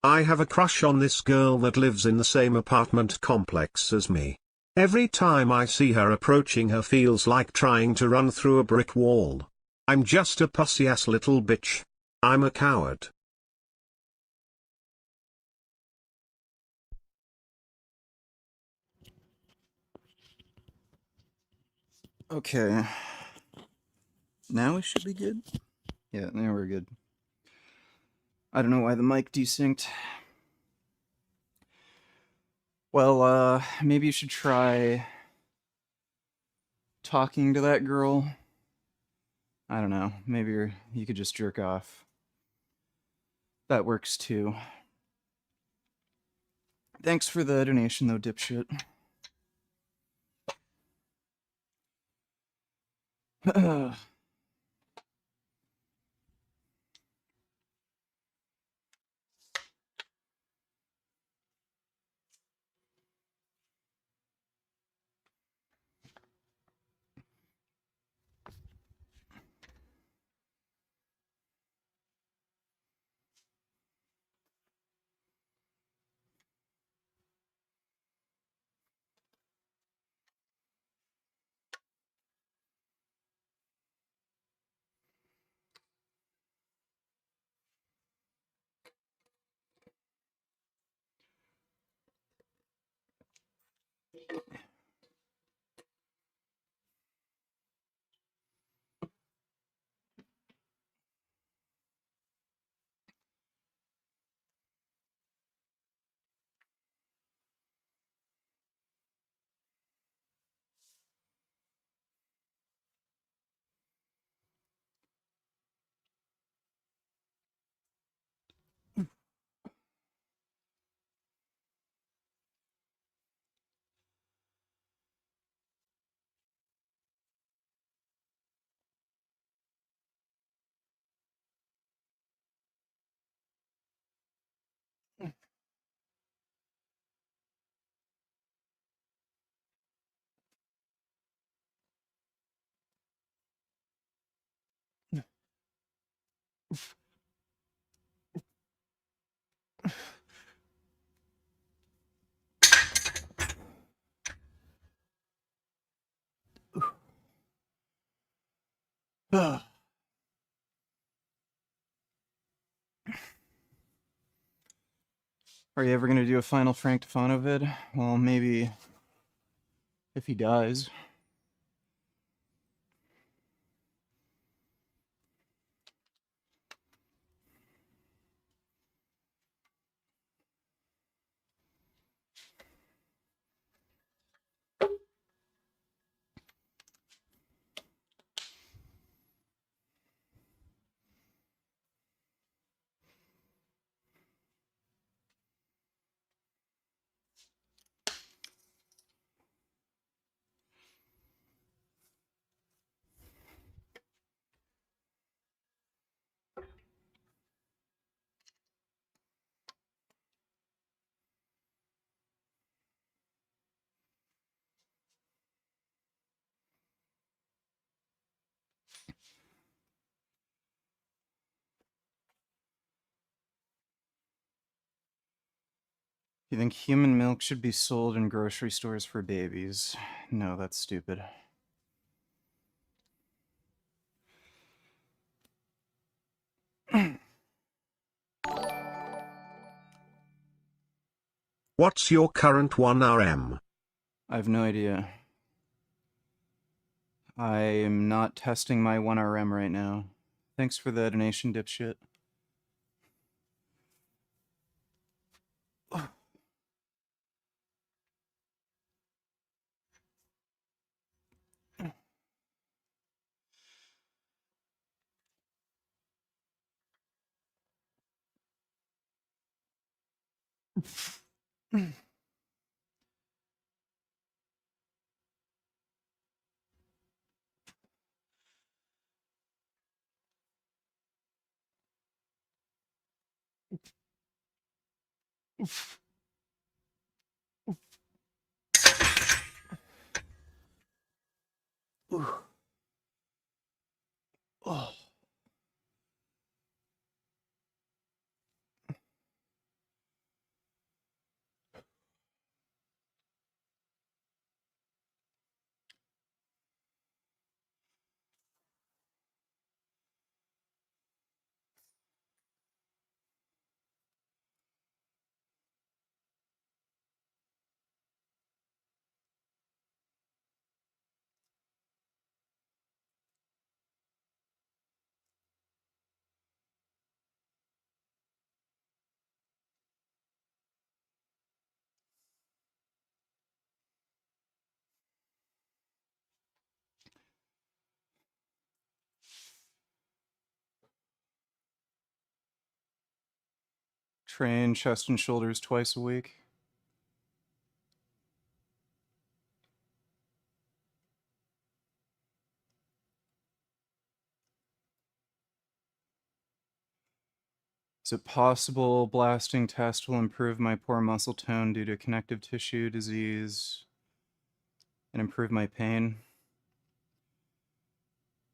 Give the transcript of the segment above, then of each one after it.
I have a crush on this girl that lives in the same apartment complex as me. Every time I see her approaching her feels like trying to run through a brick wall. I'm just a pussy-ass little bitch. I'm a coward. Okay. Now we should be good? Yeah, now we're good. I don't know why the mic desynced. Well, maybe you should try talking to that girl. I don't know. Maybe you could just jerk off. That works too. Thanks for the donation, though, dipshit. Are you ever going to do a final Frank Tefano vid? Well, maybe if he dies. You think human milk should be sold in grocery stores for babies? No, that's stupid. What's your current 1RM? I have no idea. I am not testing my 1RM right now. Thanks for the donation, dipshit. Oh. train chest and shoulders twice a week. Is it possible blasting test will improve my poor muscle tone due to connective tissue disease and improve my pain?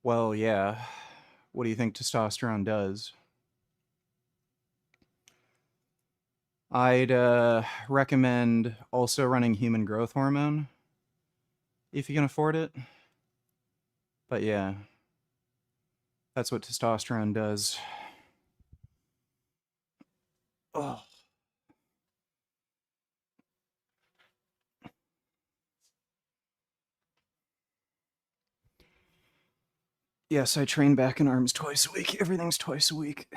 Well, yeah. What do you think testosterone does? I'd recommend also running human growth hormone if you can afford it. But yeah, that's what testosterone does. Oh. Yes, I train back and arms twice a week. Everything's twice a week.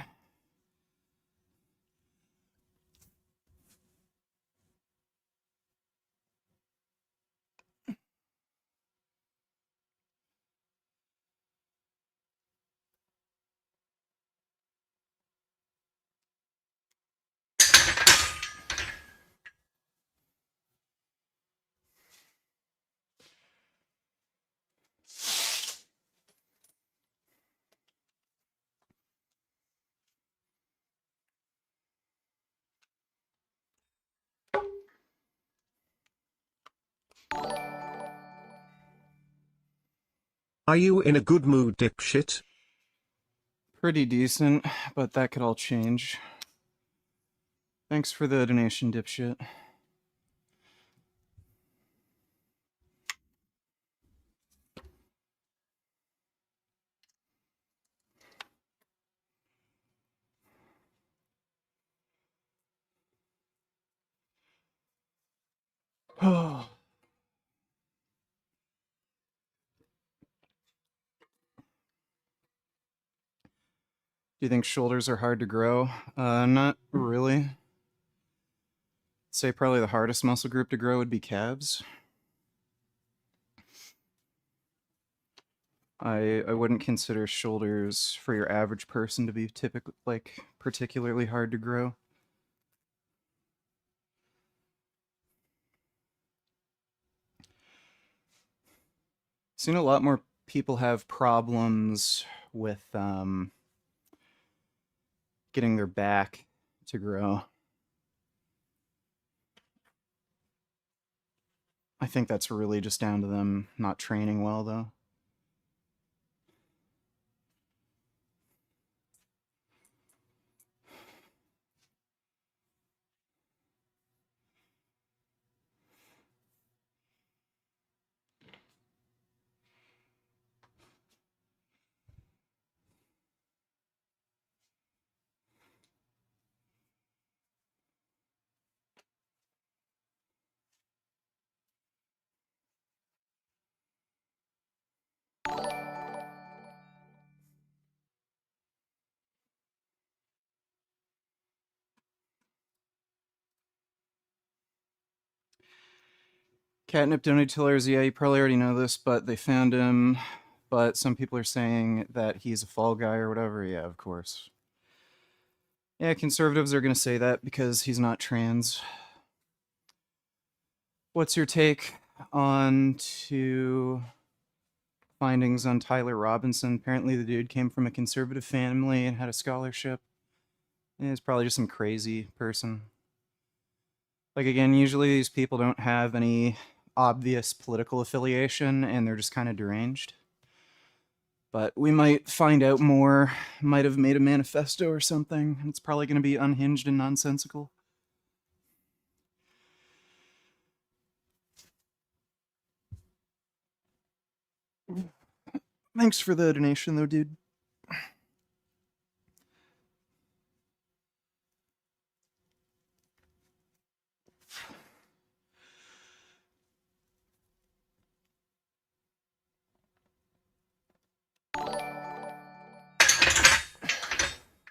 Are you in a good mood, dipshit? Pretty decent, but that could all change. Thanks for the donation, dipshit. Oh. Do you think shoulders are hard to grow? Not really. I'd say probably the hardest muscle group to grow would be calves. I wouldn't consider shoulders for your average person to be typically like particularly hard to grow. Seen a lot more people have problems with getting their back to grow. I think that's really just down to them not training well, though. Catnip donatillers, yeah, you probably already know this, but they found him. But some people are saying that he's a fall guy or whatever. Yeah, of course. Yeah, conservatives are going to say that because he's not trans. What's your take on to findings on Tyler Robinson? Apparently, the dude came from a conservative family and had a scholarship. He's probably just some crazy person. Like, again, usually these people don't have any obvious political affiliation and they're just kind of deranged. But we might find out more, might have made a manifesto or something. It's probably going to be unhinged and nonsensical. Thanks for the donation, though, dude.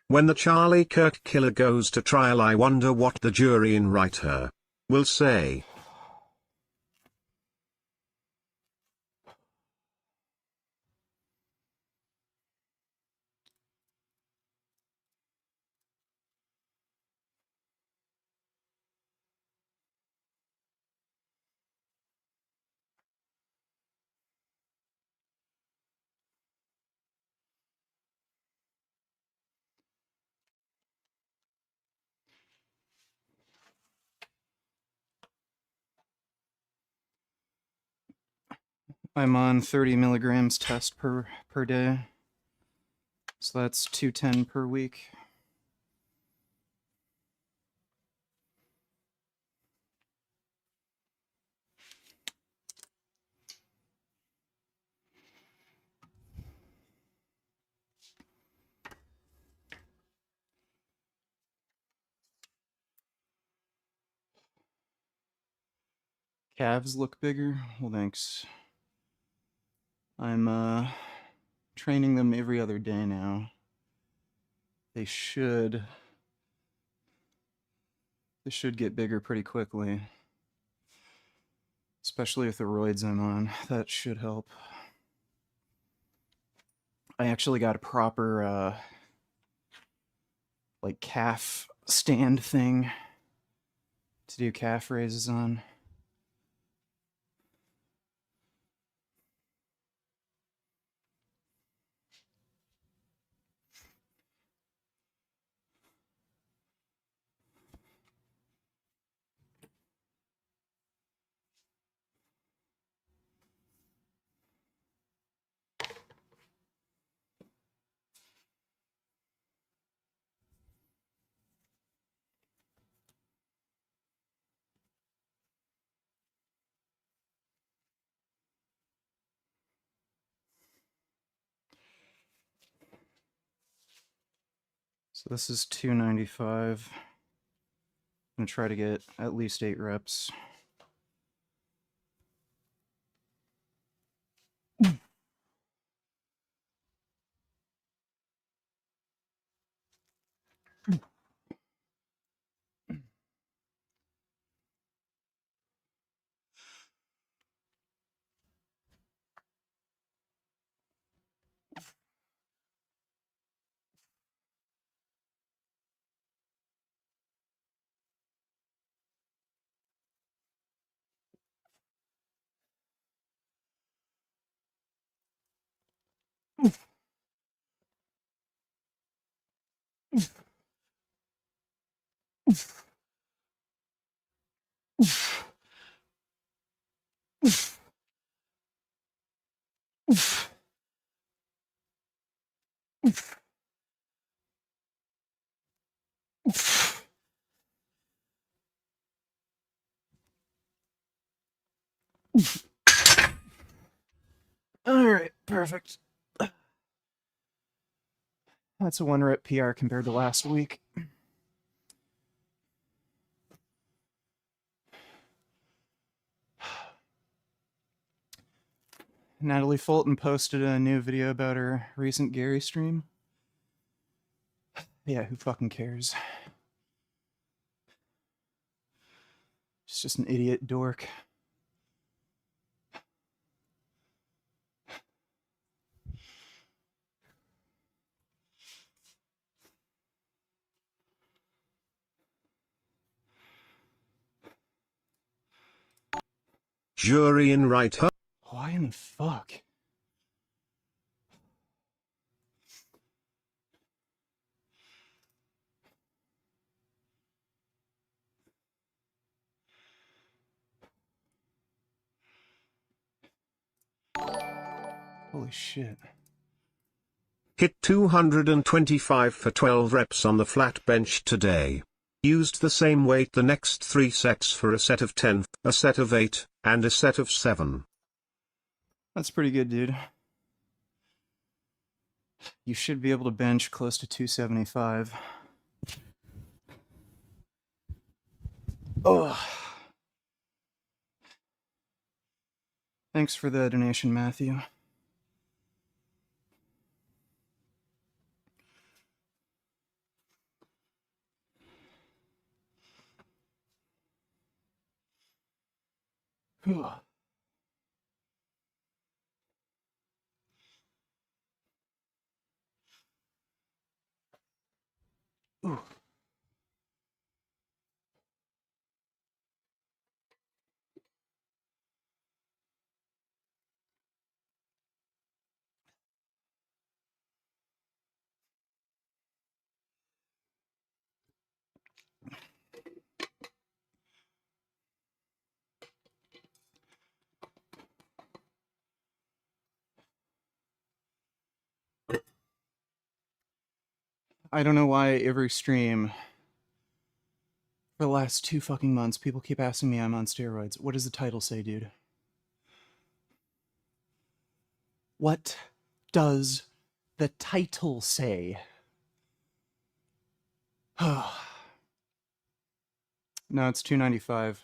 When the Charlie Kirk killer goes to trial, I wonder what the jury in Right Her will say. I'm on 30 milligrams test per day. So that's 210 per week. Calves look bigger? Well, thanks. I'm training them every other day now. They should get bigger pretty quickly. Especially with the roids I'm on. That should help. I actually got a proper like calf stand thing to do calf raises on. So this is 295. I'm gonna try to get at least 8 reps. Alright, perfect. That's a 1 rep PR compared to last week. Natalie Fulton posted a new video about her recent Gary stream. Yeah, who fucking cares? She's just an idiot dork. Jury in right hook. Why in the fuck? Holy shit. Hit 225 for 12 reps on the flat bench today. Used the same weight the next 3 sets for a set of 10, a set of 8, and a set of 7. That's pretty good, dude. You should be able to bench close to 275. Oh. Thanks for the donation, Matthew. Ooh. I don't know why every stream for the last 2 fucking months, people keep asking me I'm on steroids. What does the title say, dude? What does the title say? No, it's $2.95.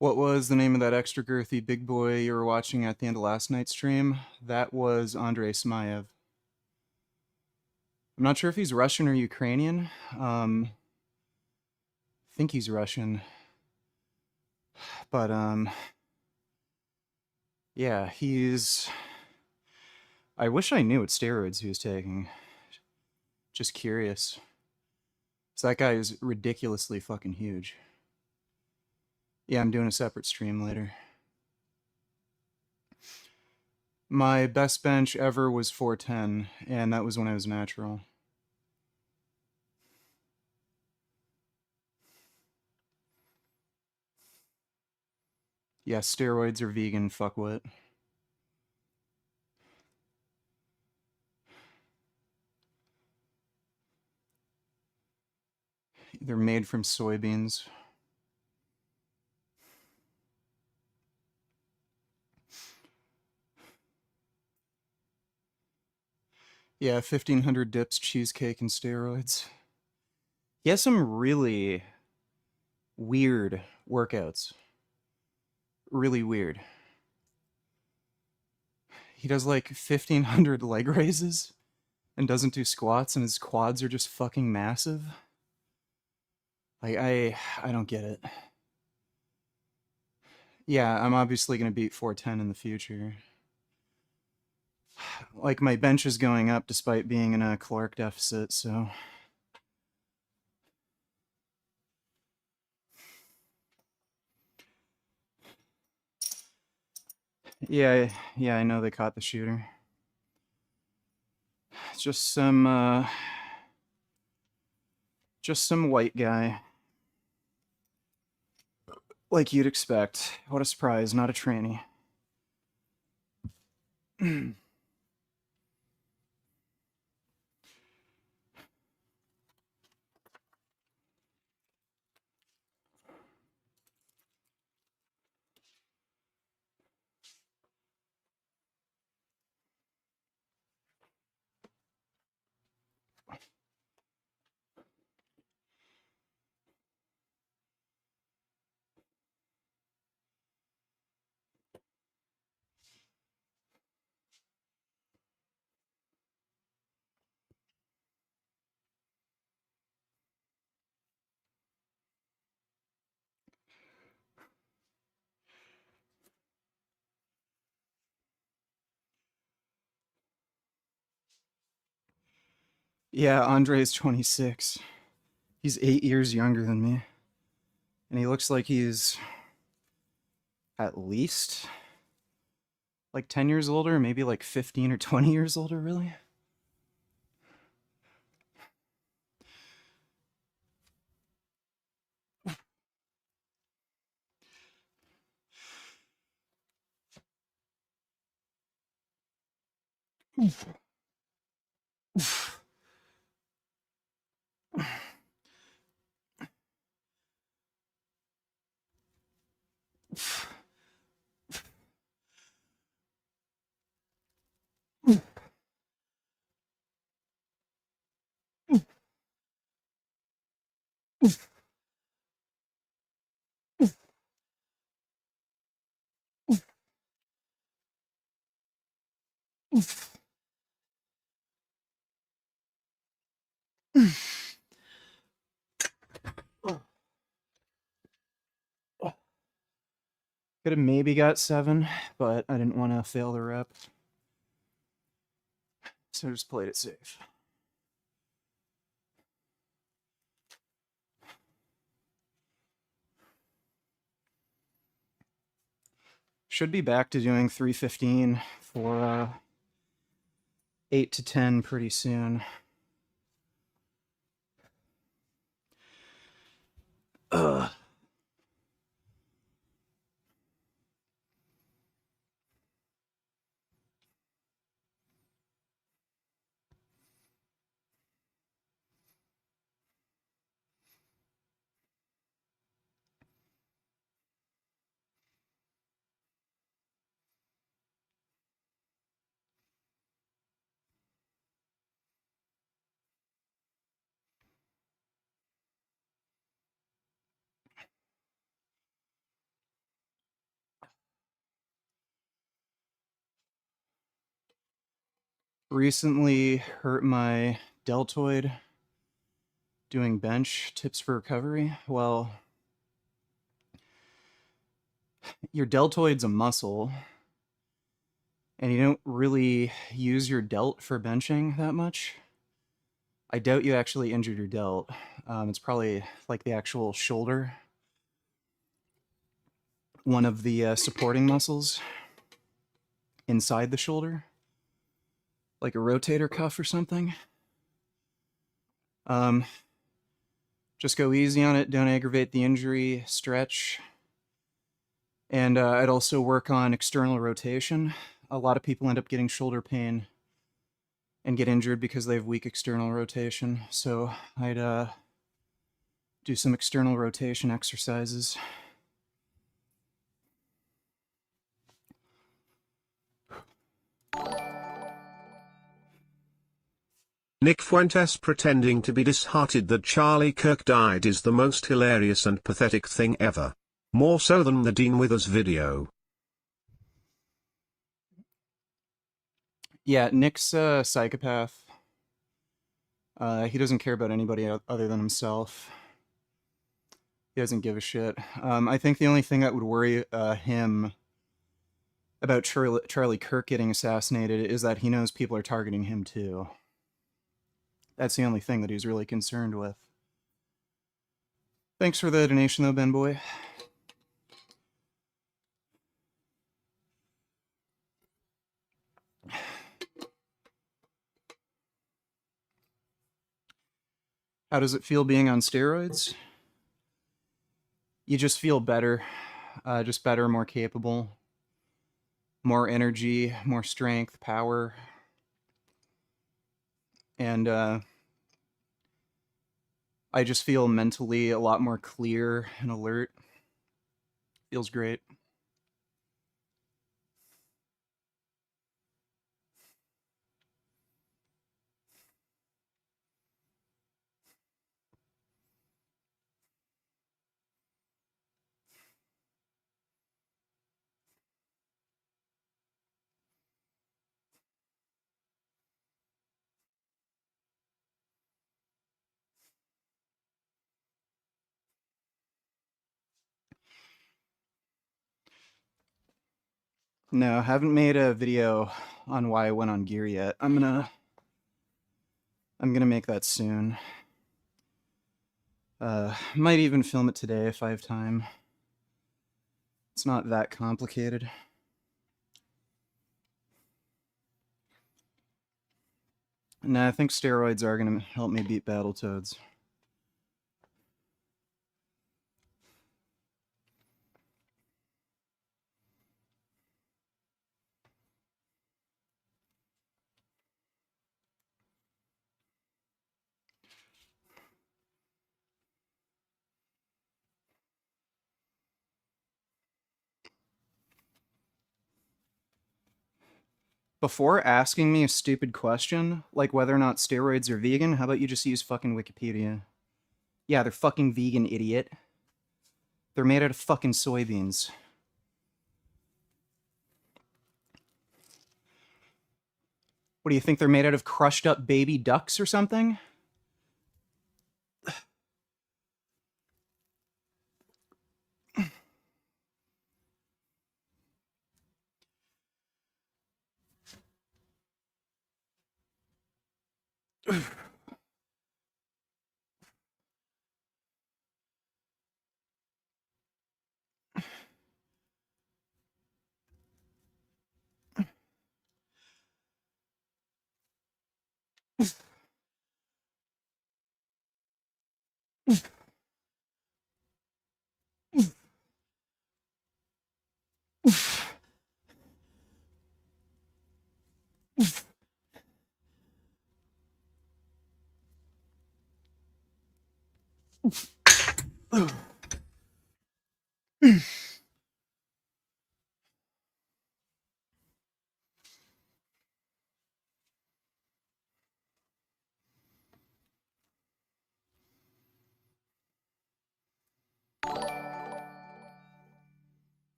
What was the name of that extra girthy big boy you were watching at the end of last night's stream? That was Andrei Smayev. I'm not sure if he's Russian or Ukrainian. I think he's Russian. But, yeah, he's... I wish I knew what steroids he was taking. Just curious. So that guy is ridiculously fucking huge. Yeah, I'm doing a separate stream later. My best bench ever was 410, and that was when I was natural. Yeah, steroids are vegan, fuckwit. They're made from soybeans. Yeah, 1500 dips, cheesecake, and steroids. He has some really weird workouts. Really weird. He does like 1500 leg raises and doesn't do squats, and his quads are just fucking massive. Like, I don't get it. Yeah, I'm obviously going to beat 410 in the future. Like, my bench is going up despite being in a caloric deficit, so... Yeah, I know they caught the shooter. It's just some white guy. Like you'd expect. What a surprise, not a tranny. Yeah, Andre's 26. He's 8 years younger than me. And he looks like he's at least like 10 years older, maybe like 15 or 20 years older, really. Could have maybe got 7, but I didn't want to fail the rep. So I just played it safe. Should be back to doing 315 for 8 to 10 pretty soon. Ugh. Recently hurt my deltoid doing bench. Tips for recovery. Well, your deltoid's a muscle, and you don't really use your delt for benching that much. I doubt you actually injured your delt. It's probably like the actual shoulder, one of the supporting muscles inside the shoulder, like a rotator cuff or something. Um, just go easy on it. Don't aggravate the injury. Stretch. And I'd also work on external rotation. A lot of people end up getting shoulder pain and get injured because they have weak external rotation. So I'd do some external rotation exercises. Nick Fuentes pretending to be disheartened that Charlie Kirk died is the most hilarious and pathetic thing ever. More so than the Dean Withers video. Yeah, Nick's a psychopath. He doesn't care about anybody other than himself. He doesn't give a shit. I think the only thing that would worry him about Charlie Kirk getting assassinated is that he knows people are targeting him too. That's the only thing that he's really concerned with. Thanks for the donation though, Ben Boy. How does it feel being on steroids? You just feel better. Just better, more capable. More energy, more strength, power. And I just feel mentally a lot more clear and alert. Feels great. No, haven't made a video on why I went on gear yet. I'm gonna make that soon. Might even film it today if I have time. It's not that complicated. No, I think steroids are gonna help me beat Battletoads. Before asking me a stupid question, like whether or not steroids are vegan, how about you just use fucking Wikipedia? Yeah, they're fucking vegan, idiot. They're made out of fucking soybeans. What do you think they're made out of? Crushed up baby ducks or something?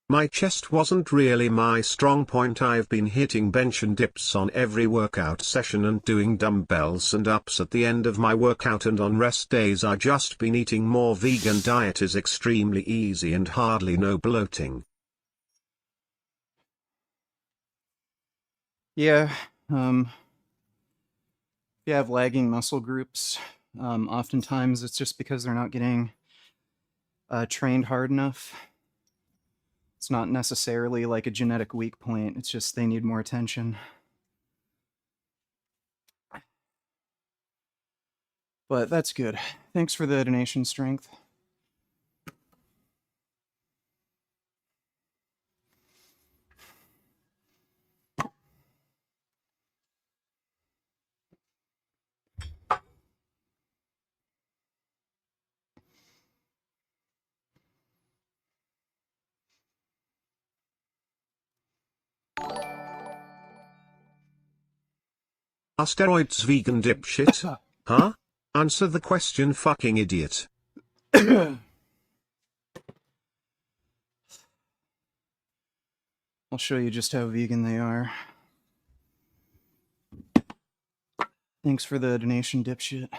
My chest wasn't really my strong point. I've been hitting bench and dips on every workout session and doing dumbbells and ups at the end of my workout, and on rest days I just been eating more. Vegan diet is extremely easy and hardly no bloating. Yeah, if you have lagging muscle groups, oftentimes it's just because they're not getting trained hard enough. It's not necessarily like a genetic weak point, it's just they need more attention. But that's good. Thanks for the donation, Strength. Are steroids vegan dipshit? Huh? Answer the question, fucking idiot. I'll show you just how vegan they are. Thanks for the donation, dipshit.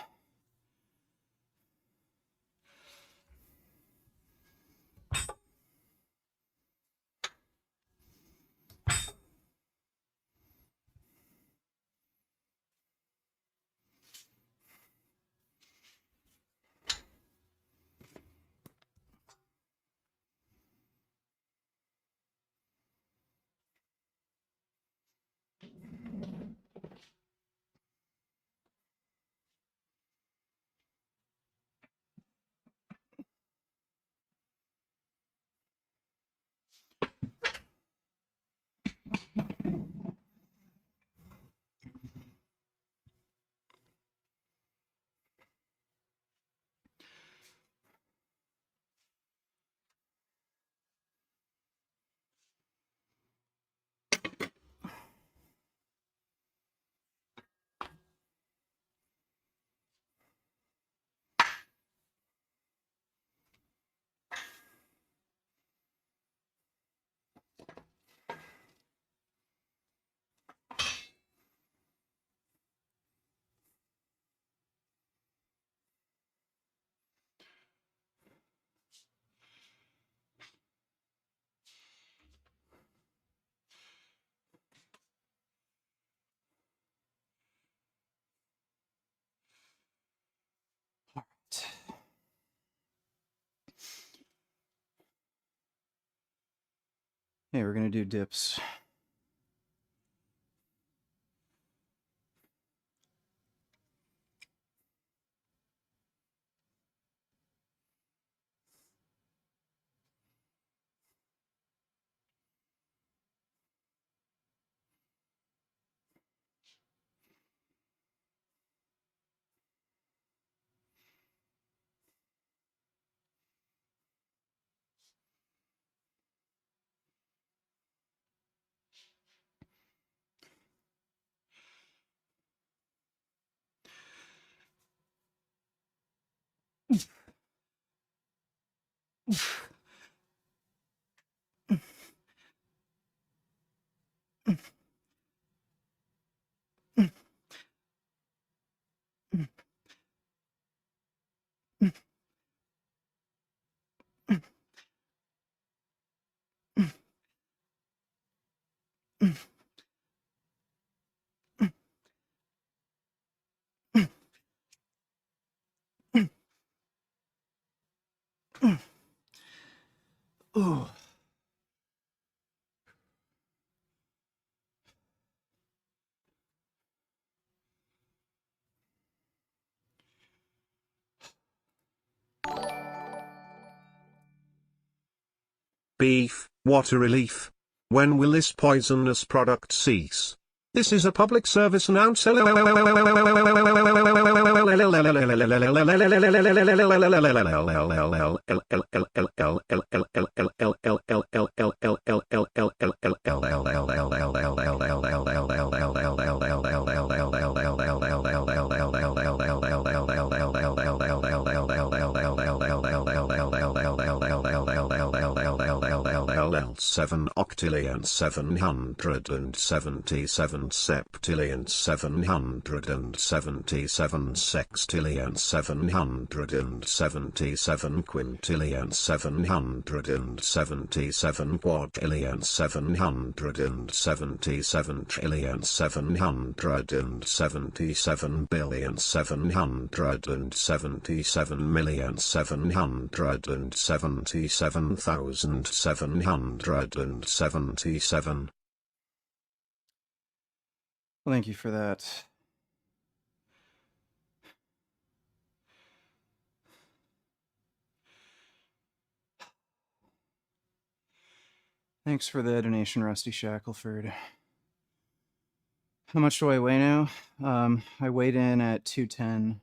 Hey, we're gonna do dips. Ooh. Beef, what a relief. When will this poisonous product cease? This is a public service announcement. L7 octillion 777 septillion 777 sextillion 777 quintillion 777 quadrillion 777 trillion 777 billion 777 million 777,777. Well, thank you for that. Thanks for the donation, Rusty Shackelford. How much do I weigh now? I weighed in at 210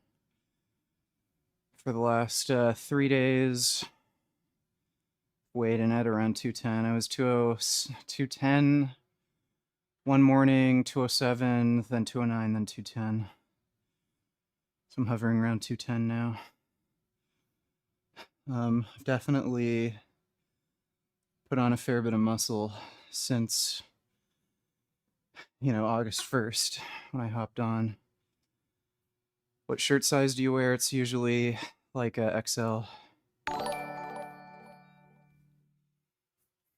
for the last 3 days. Weighed in at around 210. I was 210 one morning, 207, then 209, then 210. So I'm hovering around 210 now. I've definitely put on a fair bit of muscle since, August 1st when I hopped on. What shirt size do you wear? It's usually like a XL.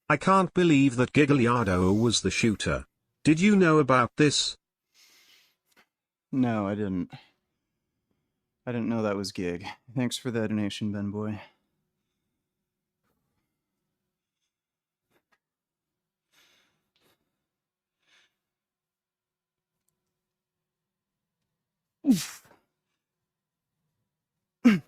I can't believe that Gigliardo was the shooter. Did you know about this? No, I didn't. I didn't know that was Gig. Thanks for the donation, Ben Boy. Oof. Oof.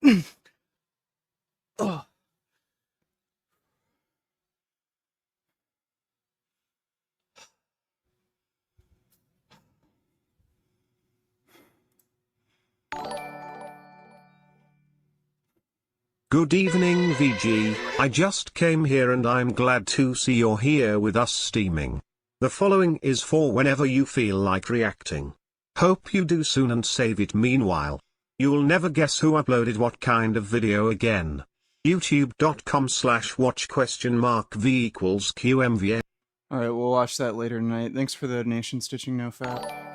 Oof. Oh. Good evening VG, I just came here and I'm glad to see you're here with us steaming. The following is for whenever you feel like reacting. Hope you do soon and save it meanwhile. You'll never guess who uploaded what kind of video again. youtube.com/watch?v equals QMVA. Alright, we'll watch that later tonight. Thanks for the donation, Stitching No Fat.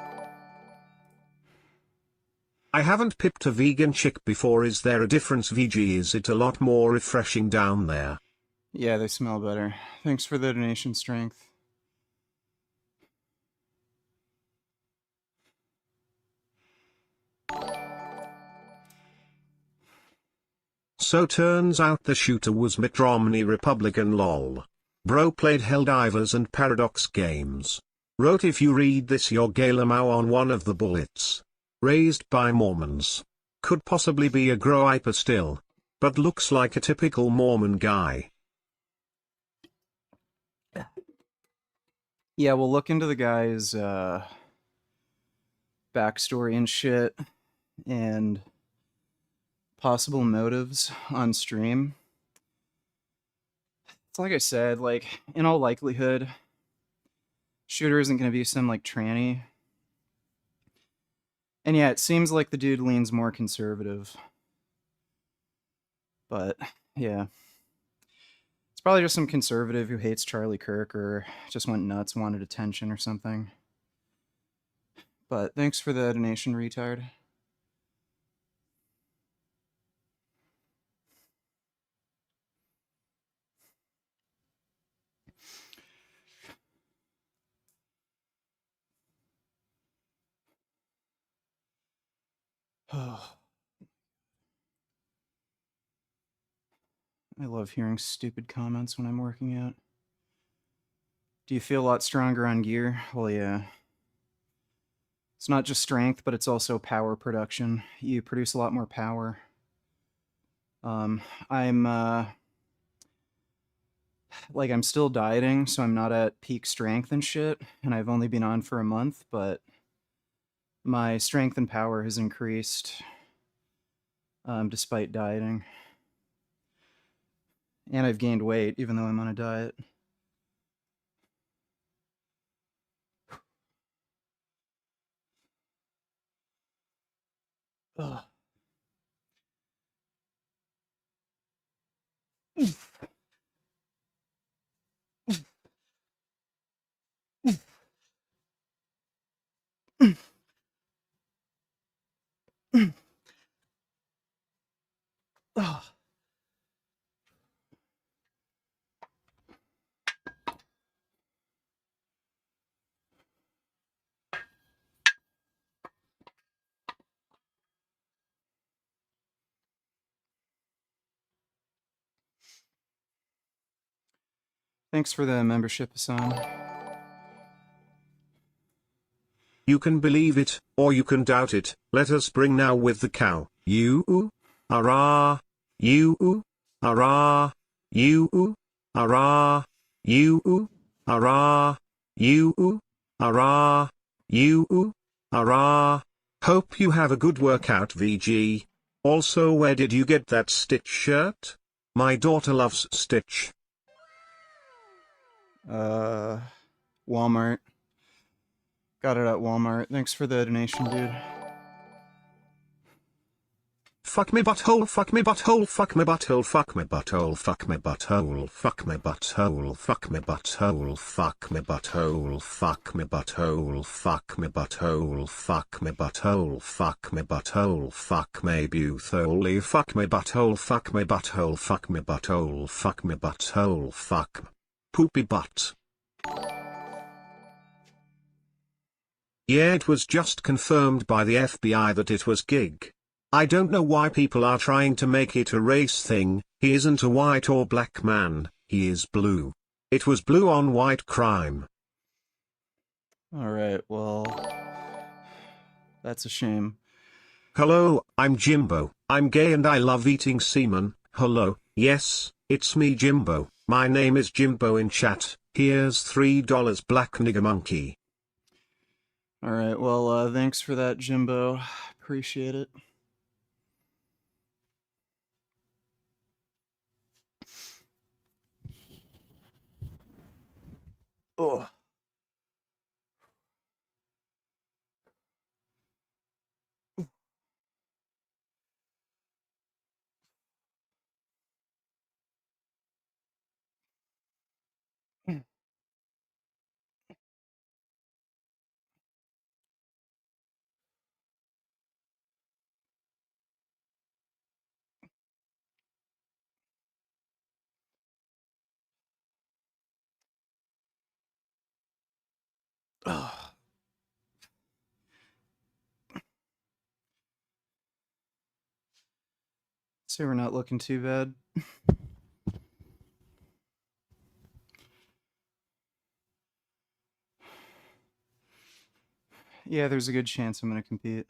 I haven't pipped a vegan chick before. Is there a difference VG? Is it a lot more refreshing down there? Yeah, they smell better. Thanks for the donation, Strength. So turns out the shooter was Mitt Romney, Republican lol. Bro played Helldivers and Paradox games. Wrote if you read this you're Galamau on one of the bullets. Raised by Mormons. Could possibly be a groiper still. But looks like a typical Mormon guy. Yeah, we'll look into the guy's backstory and shit, and possible motives on stream. It's like I said, like, in all likelihood, shooter isn't going to be some, like, tranny. And yeah, it seems like the dude leans more conservative. But, yeah. It's probably just some conservative who hates Charlie Kirk or just went nuts, wanted attention or something. But thanks for the donation, retard. Oh. I love hearing stupid comments when I'm working out. Do you feel a lot stronger on gear? Well, yeah. It's not just strength, but it's also power production. You produce a lot more power. I'm I'm still dieting, so I'm not at peak strength and shit, and I've only been on for a month, but my strength and power has increased despite dieting. And I've gained weight, even though I'm on a diet. Ugh. Ugh. Thanks for the membership, Hassan. You can believe it, or you can doubt it. Let us bring now with the cow. You, ara, you, ara, you, ara, you, ara, you, ara, you, ara. Hope you have a good workout, VG. Also, where did you get that Stitch shirt? My daughter loves Stitch. Walmart. Got it at Walmart. Thanks for the donation, dude. Fuck me butthole, fuck me butthole, fuck me butthole, fuck me butthole, fuck me butthole, fuck me butthole, fuck me butthole, fuck me butthole, fuck me butthole, fuck me butthole, fuck me butthole, fuck me butthole, fuck me buthole, fuck me butthole, fuck me butthole, fuck me butthole, fuck me butthole, fuck poopy butt. Yeah, it was just confirmed by the FBI that it was gig. I don't know why people are trying to make it a race thing. He isn't a white or black man, he is blue. It was blue on white crime. Alright, well, that's a shame. Hello, I'm Jimbo. I'm gay and I love eating semen. Hello, yes, it's me Jimbo. My name is Jimbo in chat. Here's $3 black nigger monkey. Alright, well, thanks for that, Jimbo. Appreciate it. Oh. Oh. So we're not looking too bad. Yeah, there's a good chance I'm gonna compete.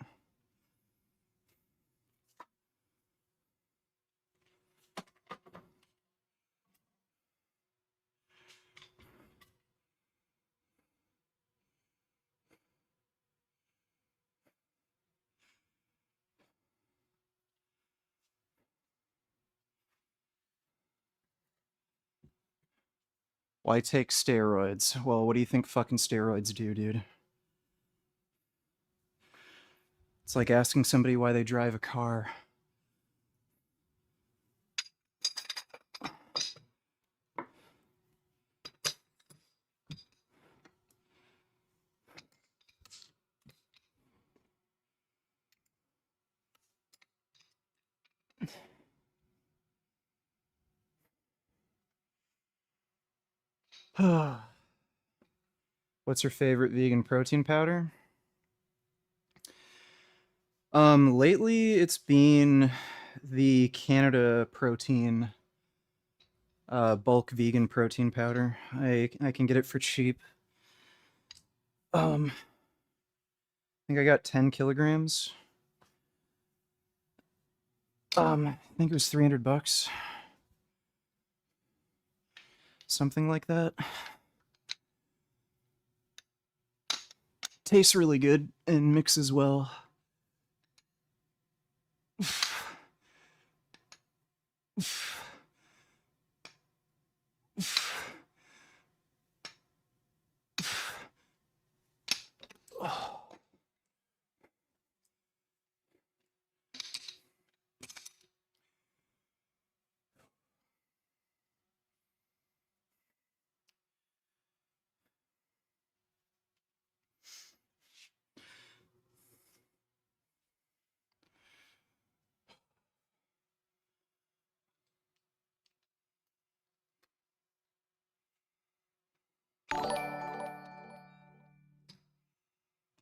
Why take steroids? Well, what do you think fucking steroids do, dude? It's like asking somebody why they drive a car. What's your favorite vegan protein powder? Lately it's been the Canada protein bulk vegan protein powder. I can get it for cheap. I think I got 10 kilograms. I think it was $300. Something like that. Tastes really good and mixes well.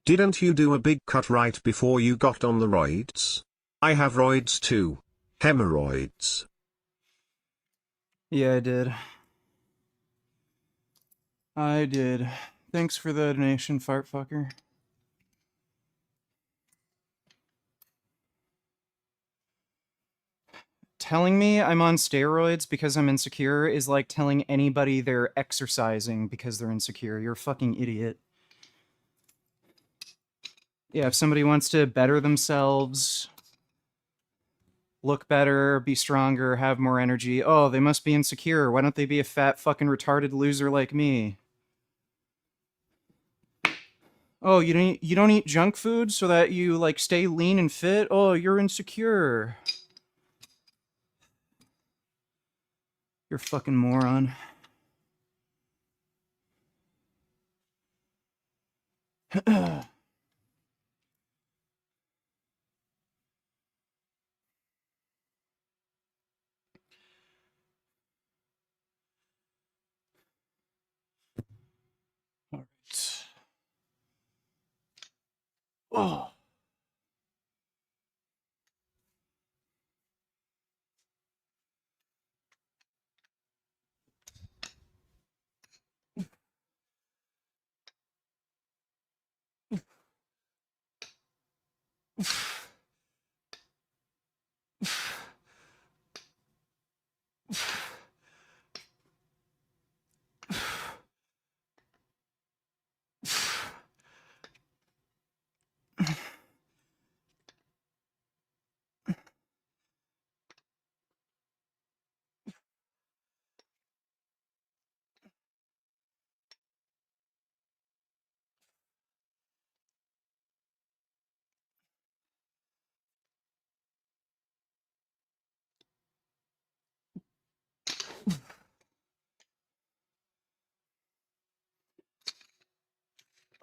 Didn't you do a big cut right before you got on the roids? I have roids too. Hemorrhoids. Yeah, I did. I did. Thanks for the donation, fart fucker. Telling me I'm on steroids because I'm insecure is like telling anybody they're exercising because they're insecure. You're a fucking idiot. Yeah, if somebody wants to better themselves, look better, be stronger, have more energy, oh, they must be insecure. Why don't they be a fat fucking retarded loser like me? Oh, you don't eat junk food so that you like stay lean and fit? Oh, you're insecure. You're a fucking moron. All right. Oh.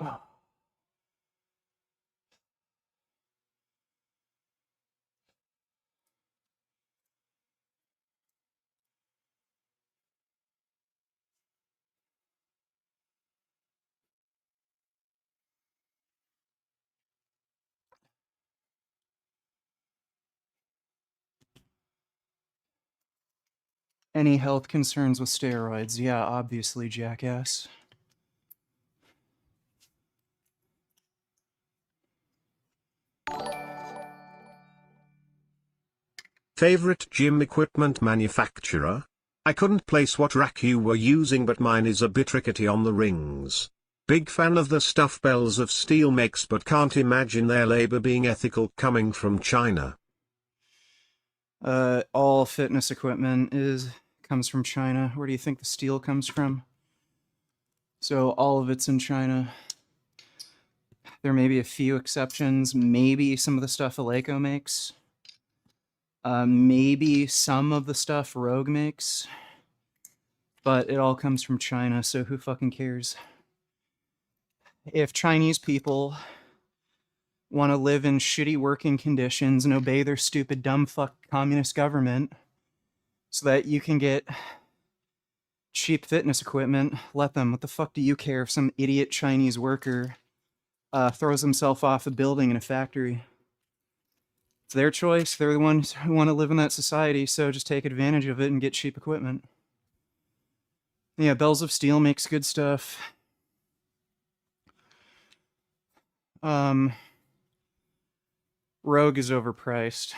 Oh. Any health concerns with steroids? Yeah, obviously, jackass. Favorite gym equipment manufacturer? I couldn't place what rack you were using, but mine is a bit rickety on the rings. Big fan of the stuff Bells of Steel makes, but can't imagine their labor being ethical coming from China. All fitness equipment comes from China. Where do you think the steel comes from? So all of it's in China. There may be a few exceptions. Maybe some of the stuff Eleiko makes. Maybe some of the stuff Rogue makes. But it all comes from China, so who fucking cares? If Chinese people want to live in shitty working conditions and obey their stupid, dumb fuck communist government so that you can get cheap fitness equipment, let them. What the fuck do you care if some idiot Chinese worker throws himself off a building in a factory? It's their choice. They're the ones who want to live in that society, so just take advantage of it and get cheap equipment. Yeah, Bells of Steel makes good stuff. Um, Rogue is overpriced.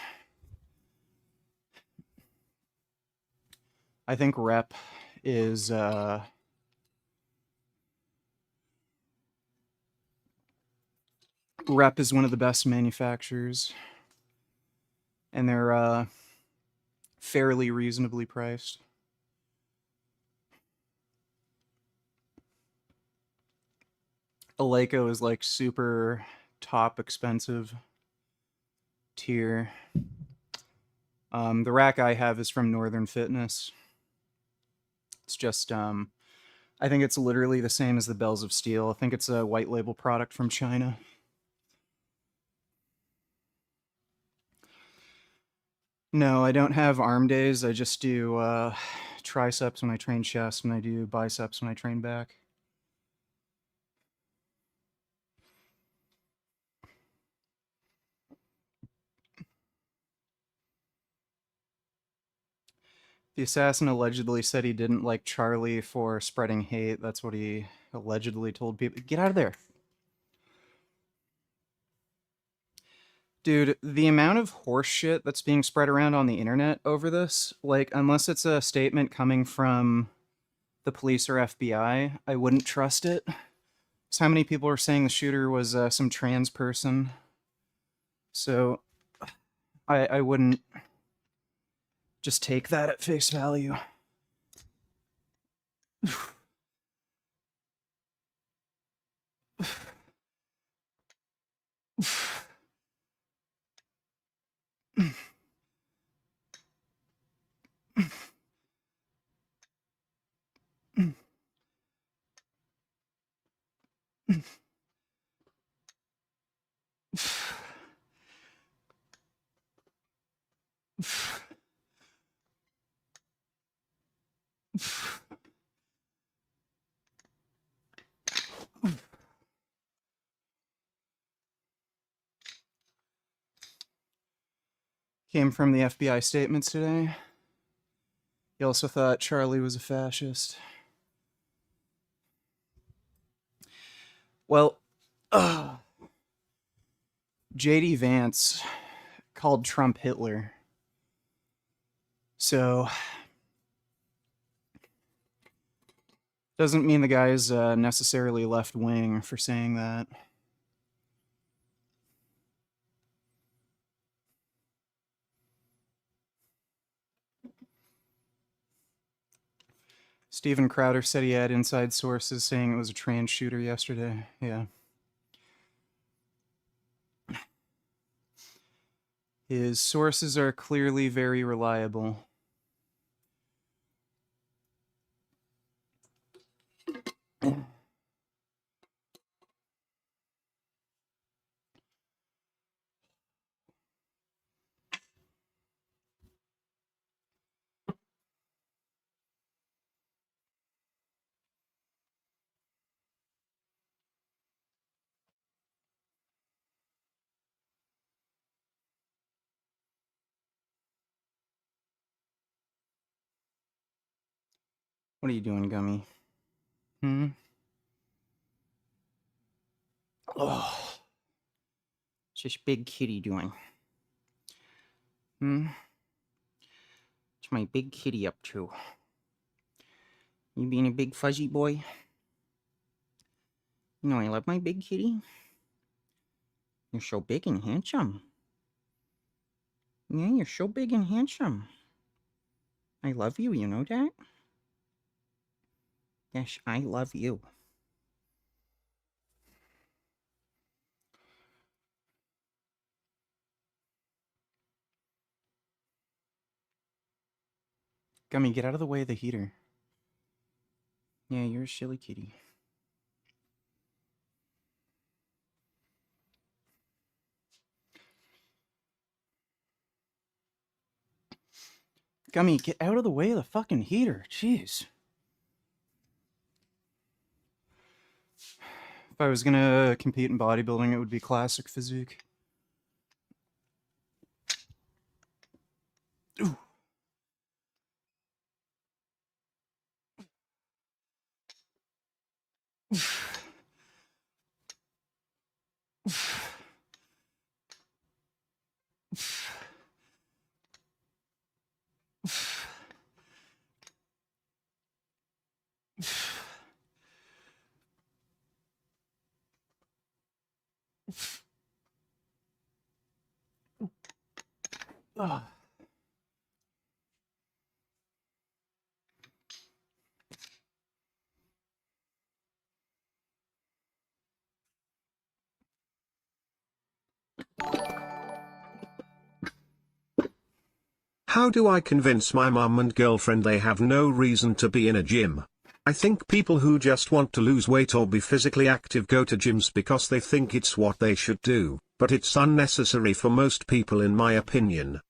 I think is Rep is one of the best manufacturers, and they're fairly reasonably priced. Eleiko is like super top expensive tier. The rack I have is from Northern Fitness. It's just I think it's literally the same as the Bells of Steel. I think it's a white label product from China. No, I don't have arm days. I just do triceps when I train chest, and I do biceps when I train back. The assassin allegedly said he didn't like Charlie for spreading hate. That's what he allegedly told people. Get out of there. Dude, the amount of horse shit that's being spread around on the internet over this, like, unless it's a statement coming from the police or FBI, I wouldn't trust it. So, how many people are saying the shooter was some trans person? So, I wouldn't just take that at face value. Came from the FBI statements today. He also thought Charlie was a fascist. Well, JD Vance called Trump Hitler. So, doesn't mean the guy's necessarily left wing for saying that. Steven Crowder said he had inside sources saying it was a trans shooter yesterday. Yeah. His sources are clearly very reliable. What are you doing, Gummy? Hmm? Oh. What's this big kitty doing? Hmm? What's my big kitty up to? You being a big fuzzy boy? You know I love my big kitty. You're so big and handsome. Yeah, you're so big and handsome. I love you, you know that? Yes, I love you. Gummy, get out of the way of the heater. Yeah, you're a silly kitty. Gummy, get out of the way of the fucking heater. Jeez. If I was gonna compete in bodybuilding, it would be classic physique. Ooh. Ugh. How do I convince my mum and girlfriend they have no reason to be in a gym? I think people who just want to lose weight or be physically active go to gyms because they think it's what they should do, but it's unnecessary for most people in my opinion.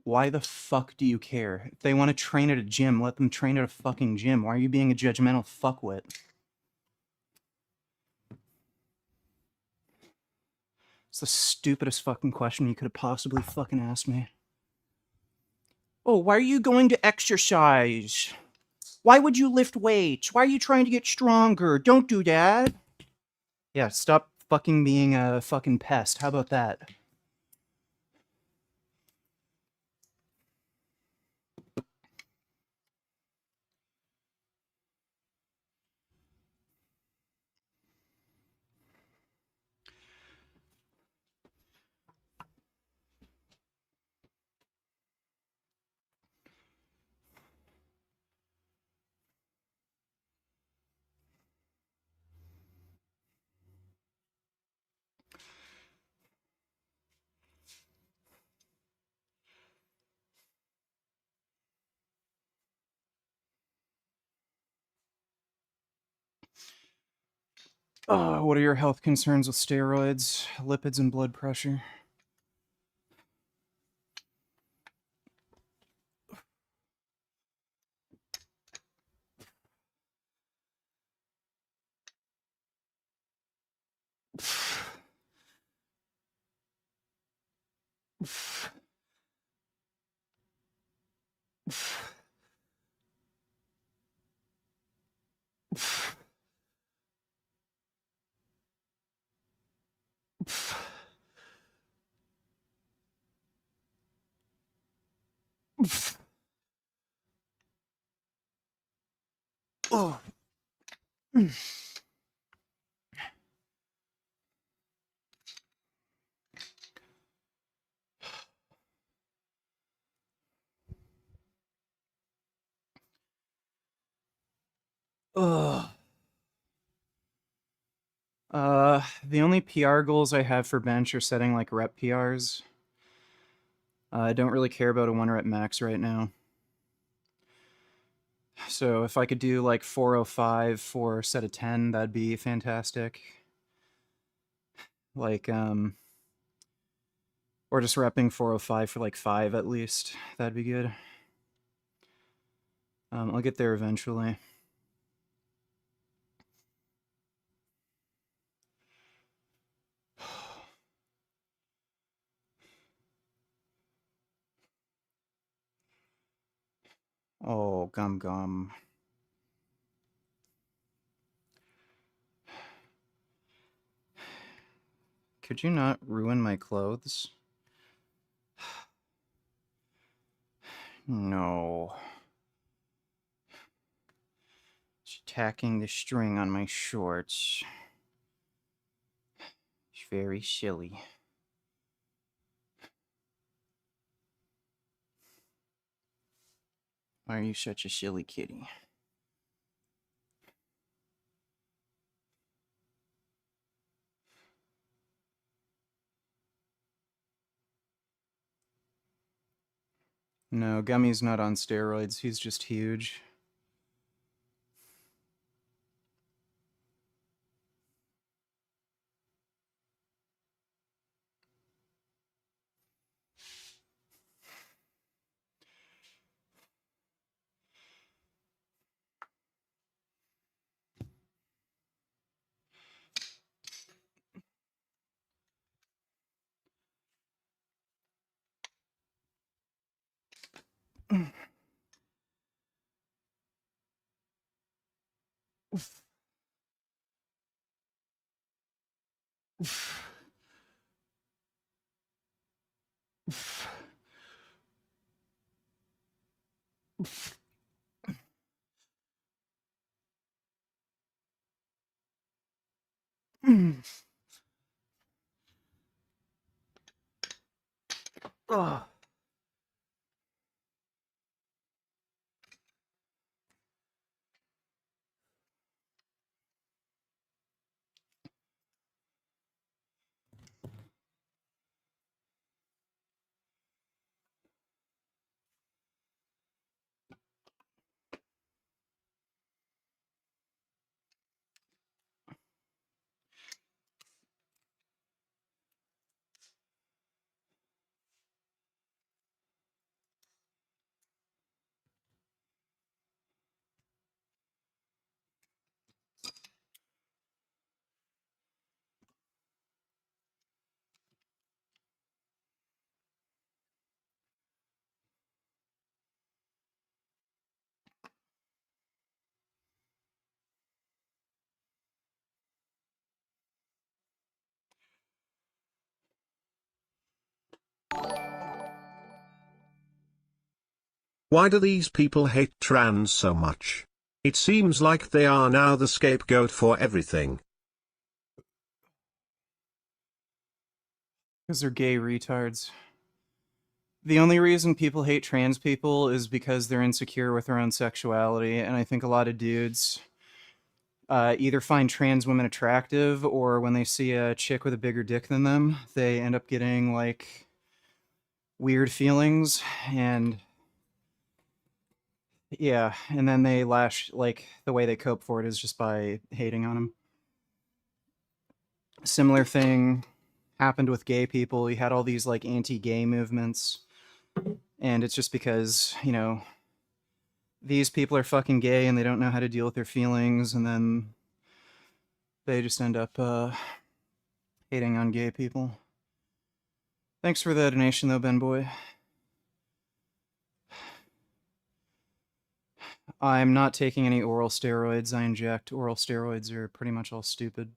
Why the fuck do you care? If they want to train at a gym, let them train at a fucking gym. Why are you being a judgmental fuckwit? It's the stupidest fucking question you could have possibly fucking asked me. Oh, why are you going to exercise? Why would you lift weights? Why are you trying to get stronger? Don't do that. Yeah, stop fucking being a fucking pest. How about that? What are your health concerns with steroids, lipids, and blood pressure? Oh. Ugh. The only PR goals I have for bench are setting like rep PRs. I don't really care about a 1 rep max right now. So if I could do like 405 for a set of 10, that'd be fantastic. Like, or just repping 405 for like 5 at least. That'd be good. I'll get there eventually. Oh, gum gum. Could you not ruin my clothes? No. She's tacking the string on my shorts. It's very silly. Why are you such a silly kitty? No, Gummy's not on steroids. He's just huge. Oh. Why do these people hate trans so much? It seems like they are now the scapegoat for everything. Because they're gay retards. The only reason people hate trans people is because they're insecure with their own sexuality, and I think a lot of dudes either find trans women attractive, or when they see a chick with a bigger dick than them, they end up getting like weird feelings, and yeah, and then they lash, like the way they cope for it is just by hating on them. Similar thing happened with gay people. You had all these like anti-gay movements, and it's just because, you know, these people are fucking gay and they don't know how to deal with their feelings, and then they just end up hating on gay people. Thanks for the donation though, Ben Boy. I'm not taking any oral steroids. I inject. Oral steroids are pretty much all stupid.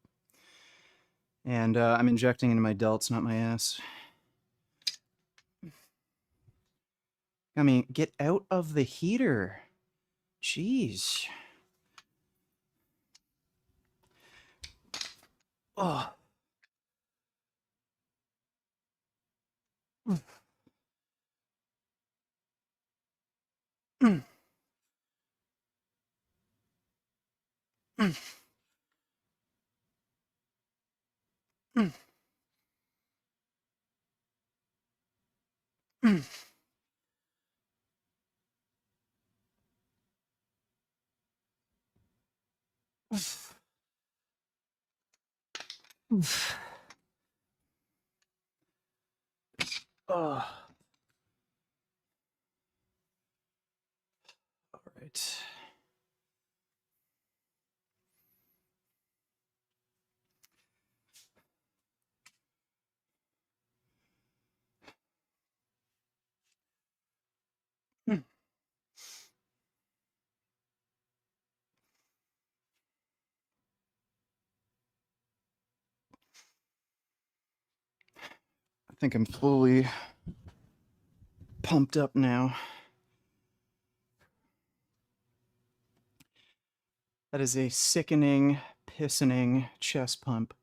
And I'm injecting into my delts, not my ass. I mean, get out of the heater. Jeez. Oh. All right. I think I'm fully pumped up now. That is a sickening, pissening chest pump.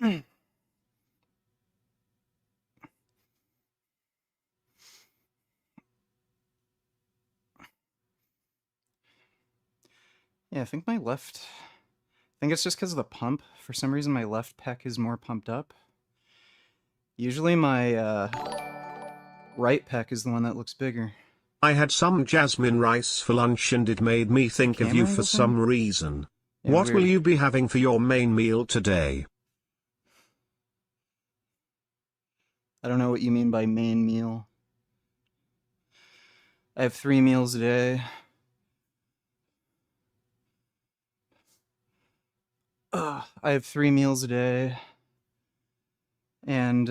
Yeah, I think it's just because of the pump. For some reason, my left pec is more pumped up. Usually my right pec is the one that looks bigger. I had some jasmine rice for lunch and it made me think of you Camera for angle some thing? reason. Yeah, What will weird. you be having for your main meal today? I don't know what you mean by main meal. I have 3 meals a day. I have 3 meals a day. And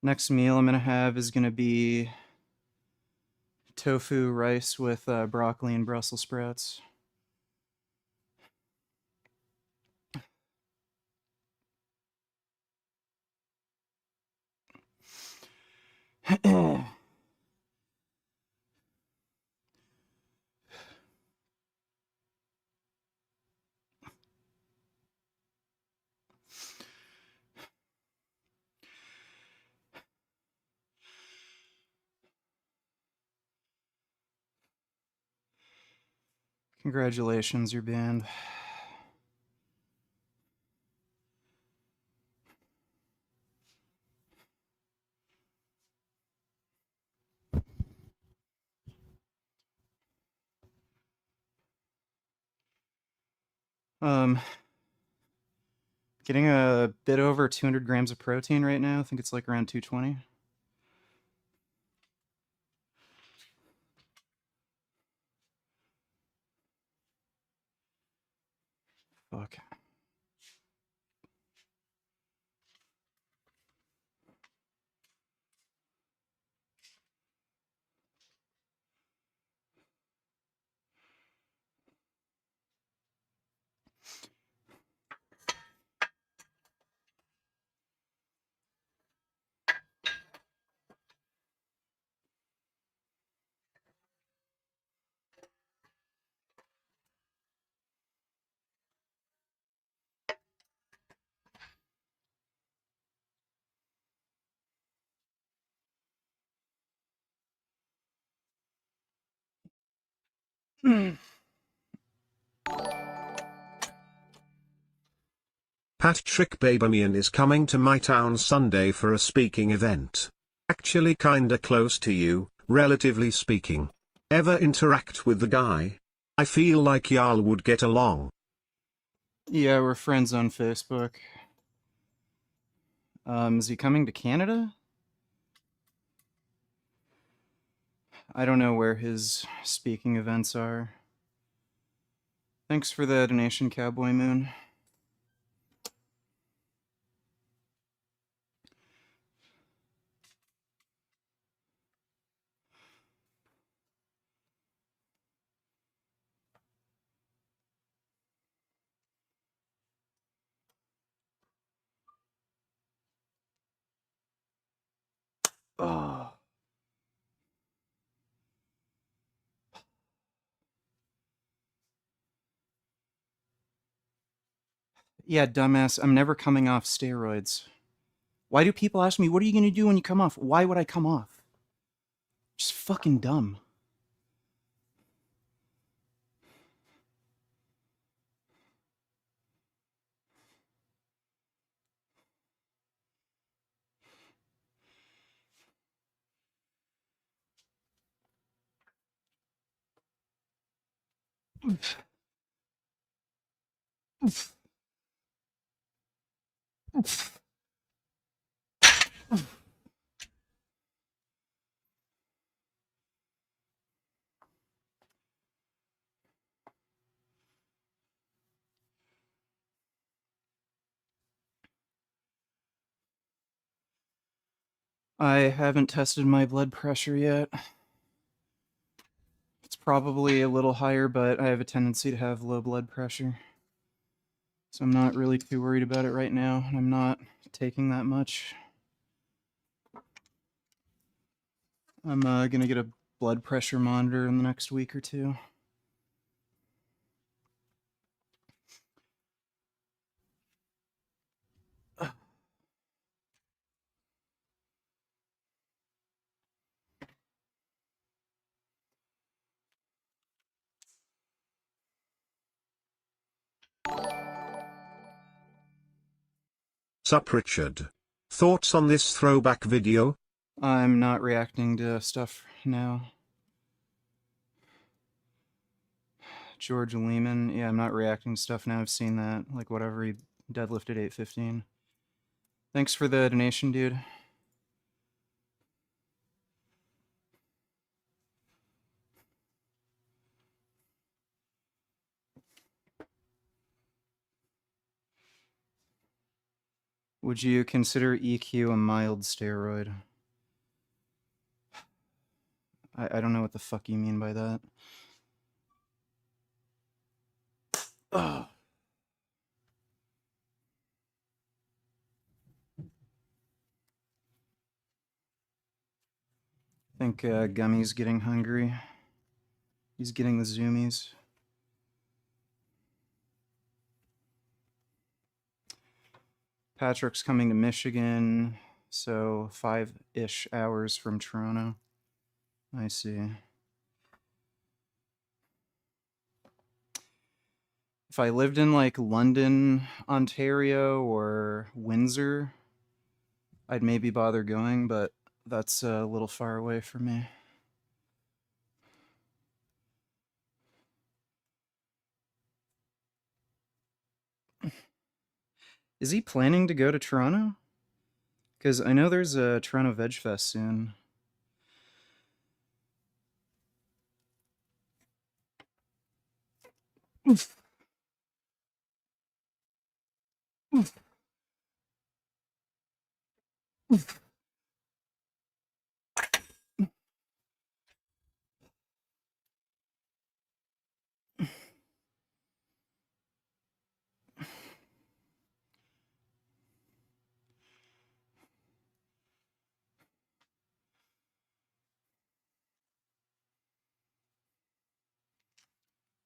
Next meal I'm going to have is going to be tofu rice with broccoli and Brussels sprouts. Congratulations, you're banned. Getting a bit over 200 grams of protein right now. I think it's like around 220. Fuck. Patrick Babamian is coming to my town Sunday for a speaking event. Actually kinda close to you, relatively speaking. Ever interact with the guy? I feel like y'all would get along. Yeah, we're friends on Facebook. Is he coming to Canada? I don't know where his speaking events are. Thanks for the donation, Cowboy Moon. Oh. Yeah, dumbass, I'm never coming off steroids. Why do people ask me, what are you going to do when you come off? Why would I come off? Just fucking dumb. I haven't tested my blood pressure yet. It's probably a little higher, but I have a tendency to have low blood pressure. So I'm not really too worried about it right now, and I'm not taking that much. I'm going to get a blood pressure monitor in the next week or two. Sup Richard? Thoughts on this throwback video? I'm not reacting to stuff now. George Lehman, yeah, I'm not reacting to stuff now. I've seen that. Like, whatever, he deadlifted 815. Thanks for the donation, dude. Would you consider EQ a mild steroid? I don't know what the fuck you mean by that. Ugh. I think Gummy's getting hungry. He's getting the zoomies. Patrick's coming to Michigan, so 5-ish hours from Toronto. I see. If I lived in like London, Ontario, or Windsor, I'd maybe bother going, but that's a little far away for me. Is he planning to go to Toronto? Because I know there's a Toronto Veg Fest soon. Oof. Oof. Oof.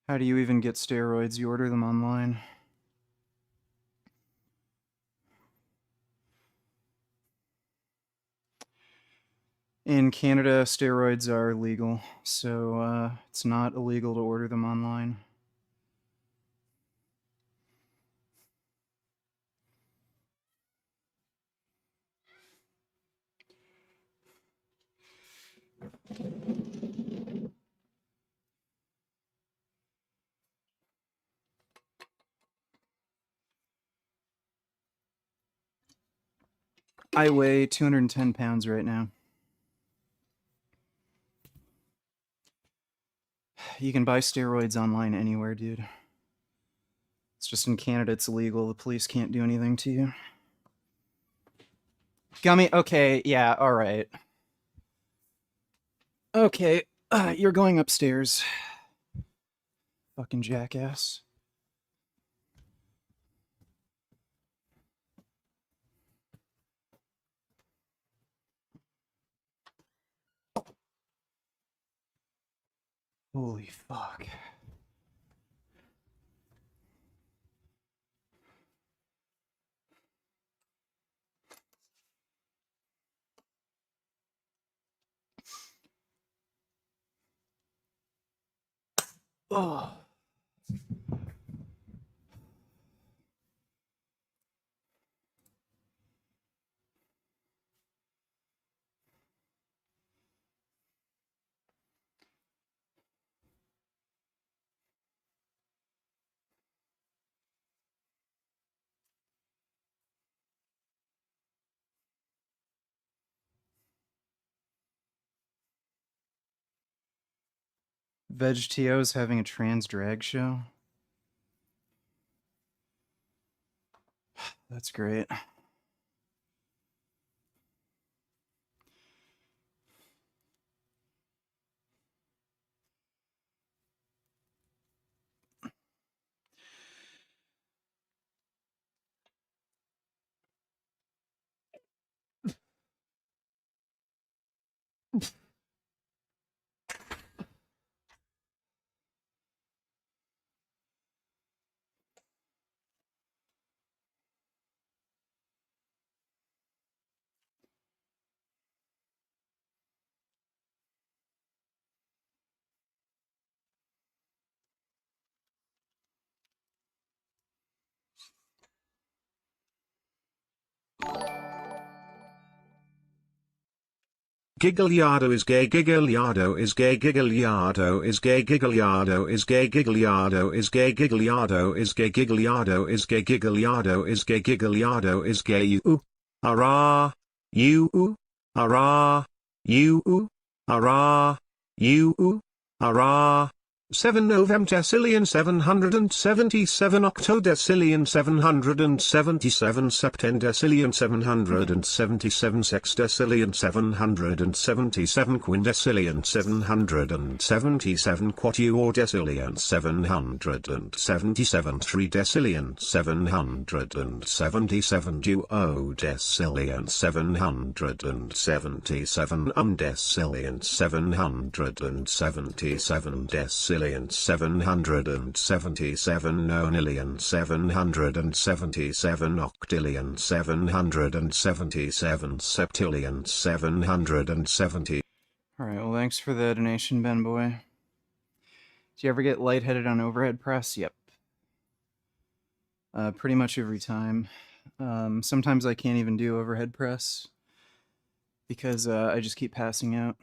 How do you even get steroids? You order them online. In Canada, steroids are legal, so it's not illegal to order them online. I weigh 210 pounds right now. You can buy steroids online anywhere, dude. It's just in Canada it's illegal. The police can't do anything to you. Gummy, okay, yeah, alright. Okay, you're going upstairs. Fucking jackass. Holy fuck. Oh. VegTO's having a trans drag show. That's great. Gigglyardo is gay, Gigglyardo is gay, Gigglyardo is gay, Gigglyardo is gay, Gigglyardo is gay, Gigglyardo is gay, Gigglyardo is gay, Gigglyardo is gay, Gigglyardo is gay. You ara, you ara, you ara, you ara, 7 Novemdecillion 777 Octodecillion 777 Septendecillion 777 Sexdecillion 777 Quindecillion 777 Quatuordecillion 777 Tridecillion 777 Duodecillion 777 Undecillion 777 Decillion 777 Nonillion 777 Octillion 777 Septillion 770. Alright, well thanks for the donation, Ben Boy. Do you ever get lightheaded on overhead press? Yep. Pretty much every time. Sometimes I can't even do overhead press because I just keep passing out.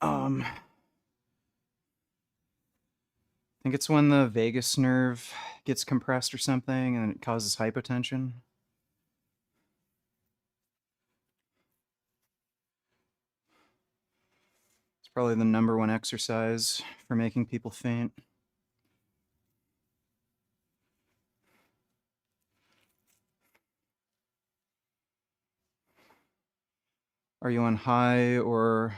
I think it's when the vagus nerve gets compressed or something and it causes hypotension. It's probably the #1 exercise for making people faint. Are you on high or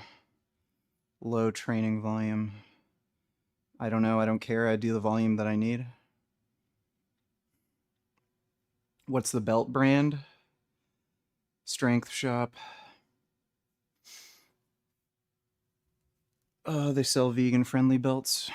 low training volume? I don't know. I don't care. I do the volume that I need. What's the belt brand? Strength Shop. They sell vegan-friendly belts.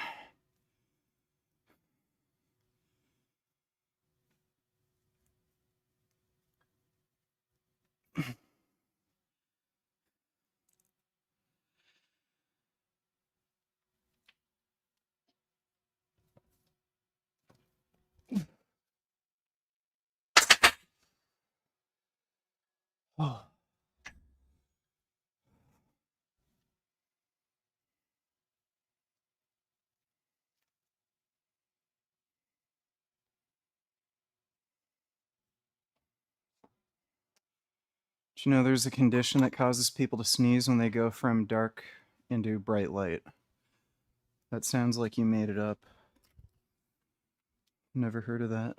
Oh. Do you know there's a condition that causes people to sneeze when they go from dark into bright light? That sounds like you made it up. Never heard of that.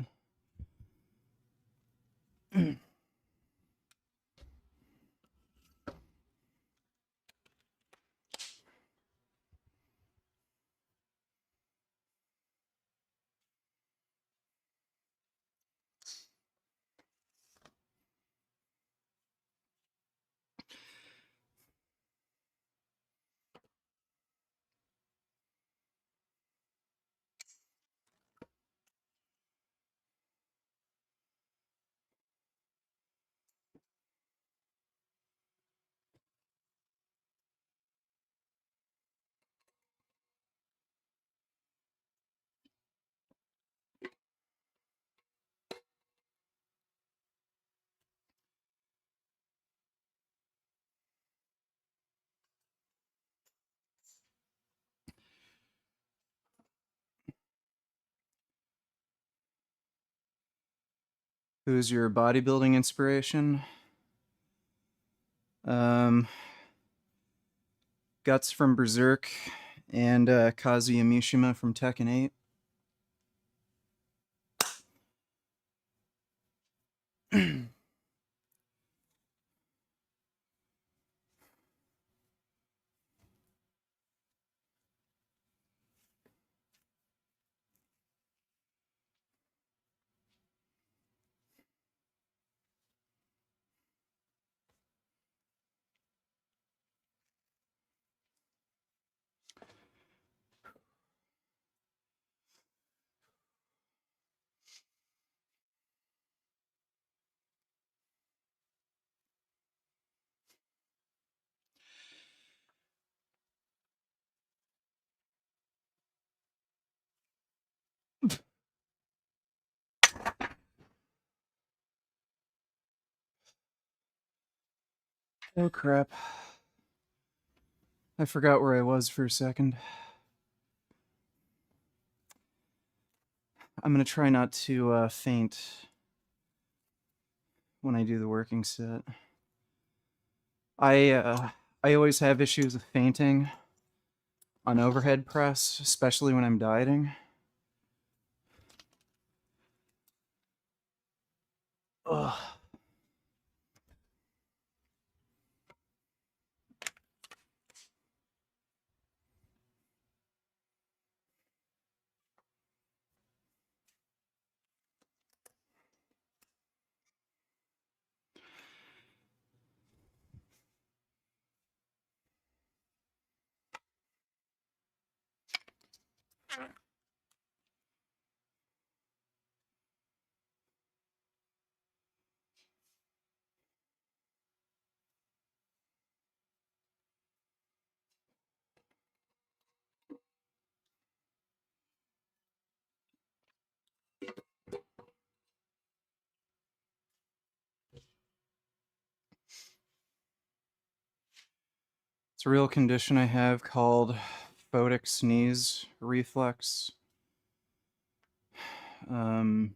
Who's your bodybuilding inspiration? Guts from Berserk and Kazuya Mishima from Tekken 8. Oh crap. I forgot where I was for a second. I'm gonna try not to faint when I do the working set. I always have issues with fainting on overhead press, especially when I'm dieting. Ugh. It's a real condition I have called photic sneeze reflex. It's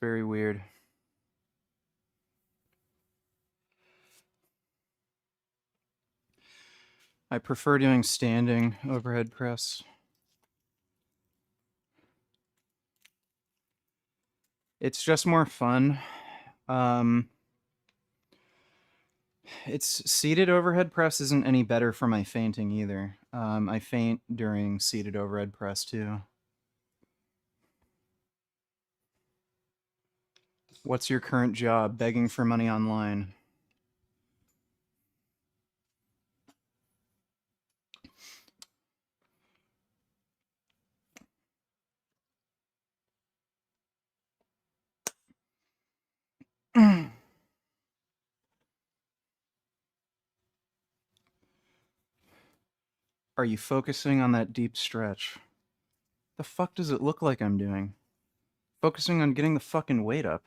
very weird. I prefer doing standing overhead press. It's just more fun. It's seated overhead press isn't any better for my fainting either. I faint during seated overhead press too. What's your current job? Begging for money online. Are you focusing on that deep stretch? The fuck does it look like I'm doing? Focusing on getting the fucking weight up.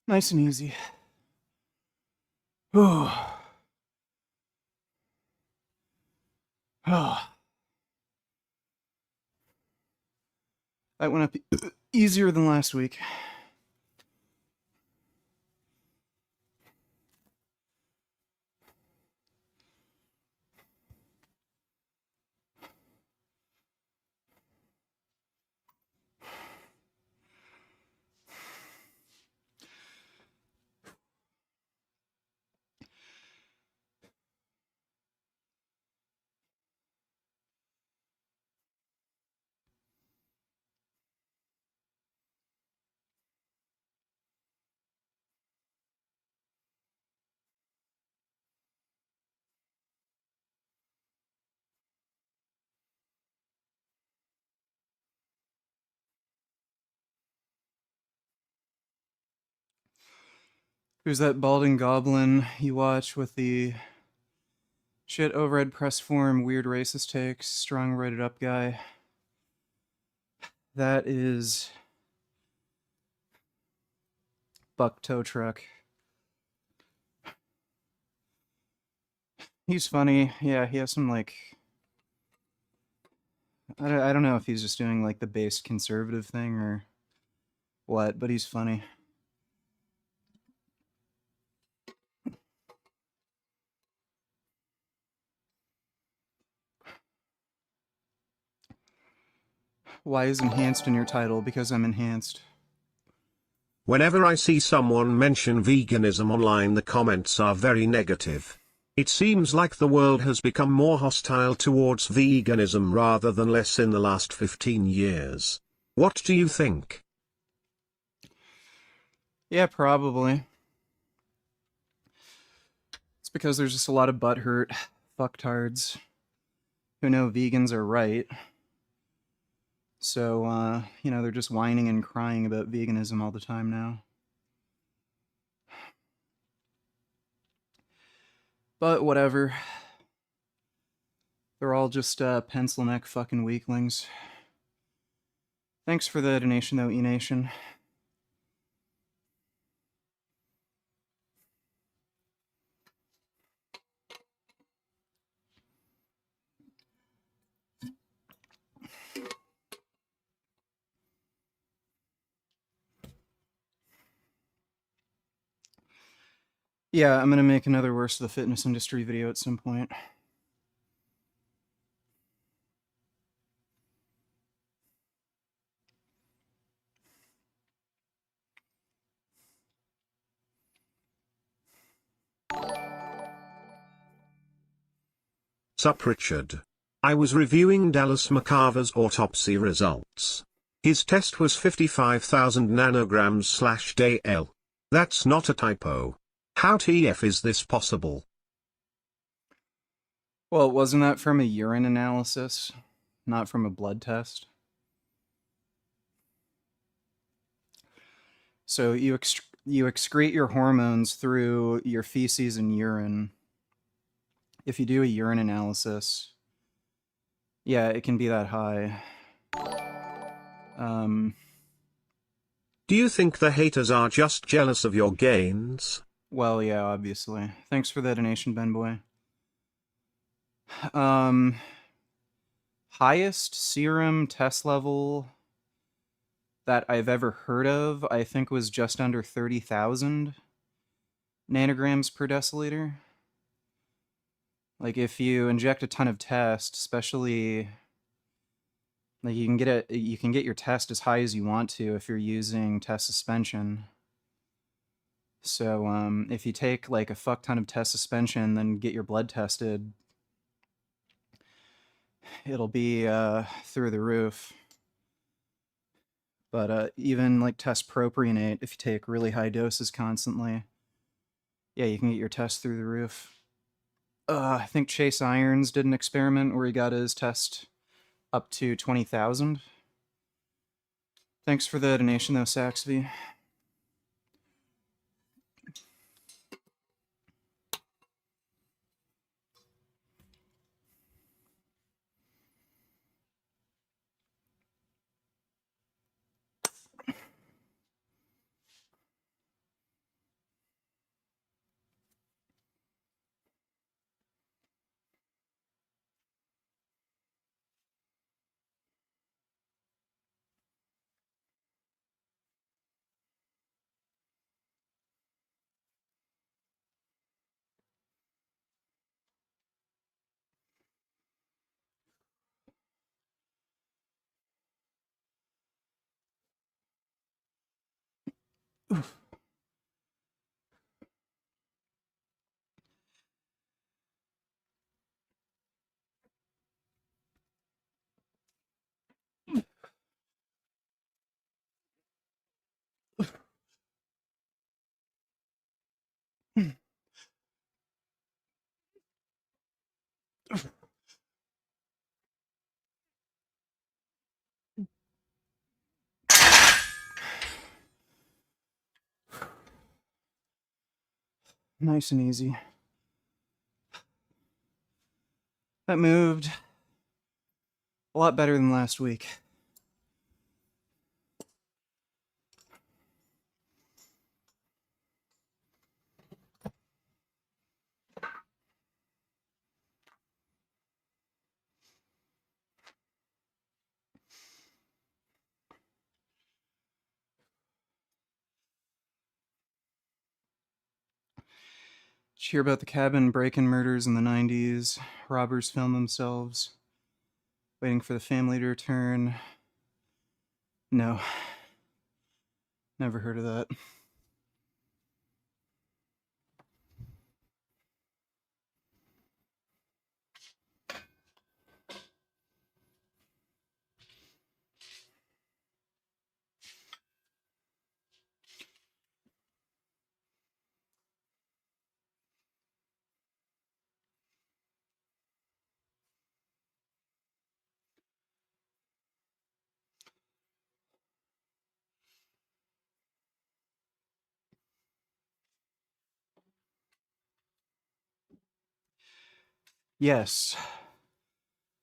Nice and easy. That went up easier than last week. Who's that balding goblin you watch with the shit overhead press form, weird racist takes, strong roided up guy? That is Buck Tow Truck. He's funny. Yeah, he has some like I don't know if he's just doing like the base conservative thing or what, but he's funny. Why is enhanced in your title? Because I'm enhanced. Whenever I see someone mention veganism online, the comments are very negative. It seems like the world has become more hostile towards veganism rather than less in the last 15 years. What do you think? Yeah, probably. It's because there's just a lot of butthurt fucktards who know vegans are right. So, they're just whining and crying about veganism all the time now. But whatever. They're all just pencil neck fucking weaklings. Thanks for the donation, though, E-Nation. Yeah, I'm gonna make another Worst of the Fitness Industry video at some point. Sup Richard. I was reviewing Dallas McCarver's autopsy results. His test was 55,000 nanograms/Dl. That's not a typo. How TF is this possible? Well, wasn't that from a urine analysis, not from a blood test? So you excrete your hormones through your feces and urine. If you do a urine analysis, yeah, it can be that high. Do you think the haters are just jealous of your gains? Well, yeah, obviously. Thanks for the donation, Ben Boy. Highest serum test level that I've ever heard of, I think, was just under 30,000 nanograms per deciliter. Like, if you inject a ton of test, especially, like, you can get your test as high as you want to if you're using test suspension. So, if you take like a fuck ton of test suspension, then get your blood tested, it'll be through the roof. But even like test propionate, if you take really high doses constantly, yeah, you can get your test through the roof. I think Chase Irons did an experiment where he got his test up to 20,000. Thanks for the donation, though, Saxby. Nice and easy. That moved a lot better than last week. Did you hear about the cabin break-in murders in the 90s? Robbers film themselves, waiting for the family to return. No. Never heard of that. Yes,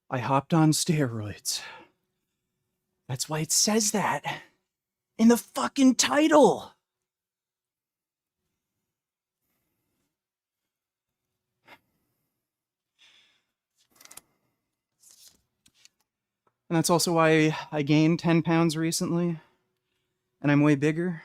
I hopped on steroids. That's why it says that in the fucking title. And that's also why I gained 10 pounds recently, and I'm way bigger.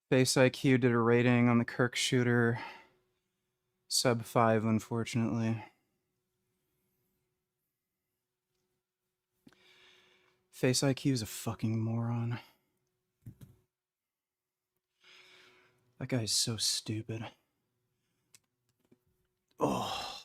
Face IQ did a rating on the Kirk shooter, sub 5, unfortunately. Face IQ is a fucking moron. That guy's so stupid. Oh.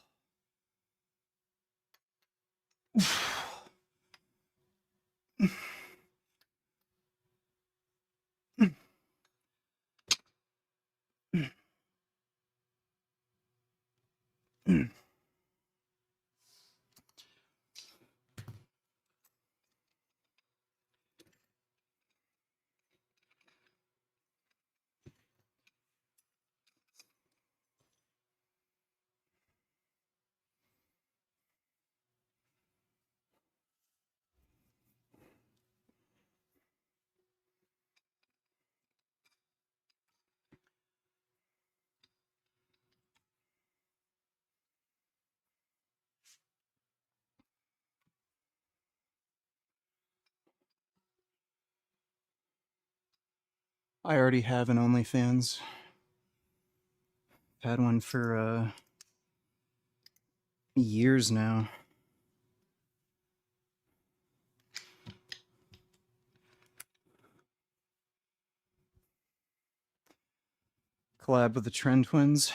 I already have an OnlyFans. Had one for years now. Collab with the Trend Twins.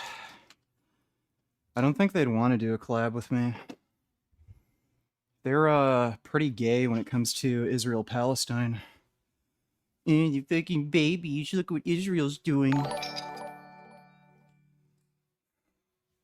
I don't think they'd want to do a collab with me. They're pretty gay when it comes to Israel Palestine. You fucking baby, you should look what Israel's doing.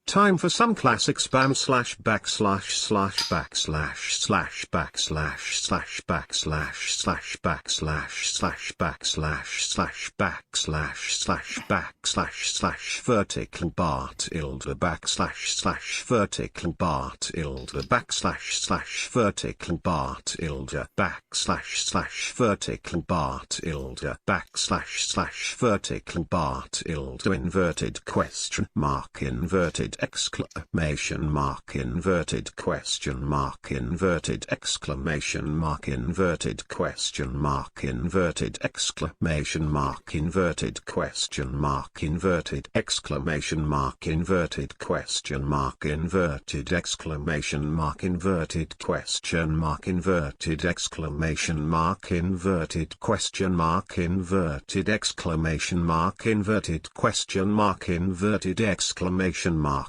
Time for some classic spam slash backslash slash backslash slash backslash slash backslash slash backslash slash backslash slash backslash slash backslash slash vertical bar tilde backslash slash vertical bar tilde backslash slash vertical bar tilde backslash slash vertical bar tilde backslash slash vertical bar tilde inverted question mark inverted exclamation mark inverted question mark inverted exclamation mark inverted question mark inverted exclamation mark inverted question mark inverted exclamation mark inverted question mark inverted exclamation mark inverted question mark inverted exclamation mark inverted question mark inverted exclamation mark inverted question mark inverted exclamation mark.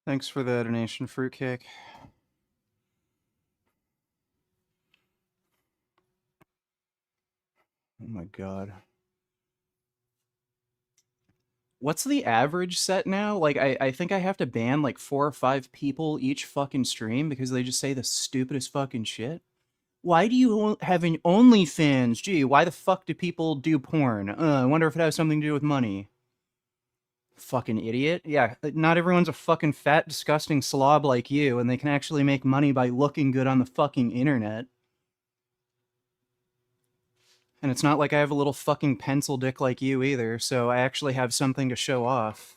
Thanks for the donation, Fruitcake. Oh my god. What's the average set now? Like, I think I have to ban like 4 or 5 people each fucking stream because they just say the stupidest fucking shit. Why do you have an OnlyFans? Gee, why the fuck do people do porn? I wonder if it has something to do with money. Fucking idiot. Yeah, not everyone's a fucking fat, disgusting slob like you, and they can actually make money by looking good on the fucking internet. And it's not like I have a little fucking pencil dick like you either, so I actually have something to show off.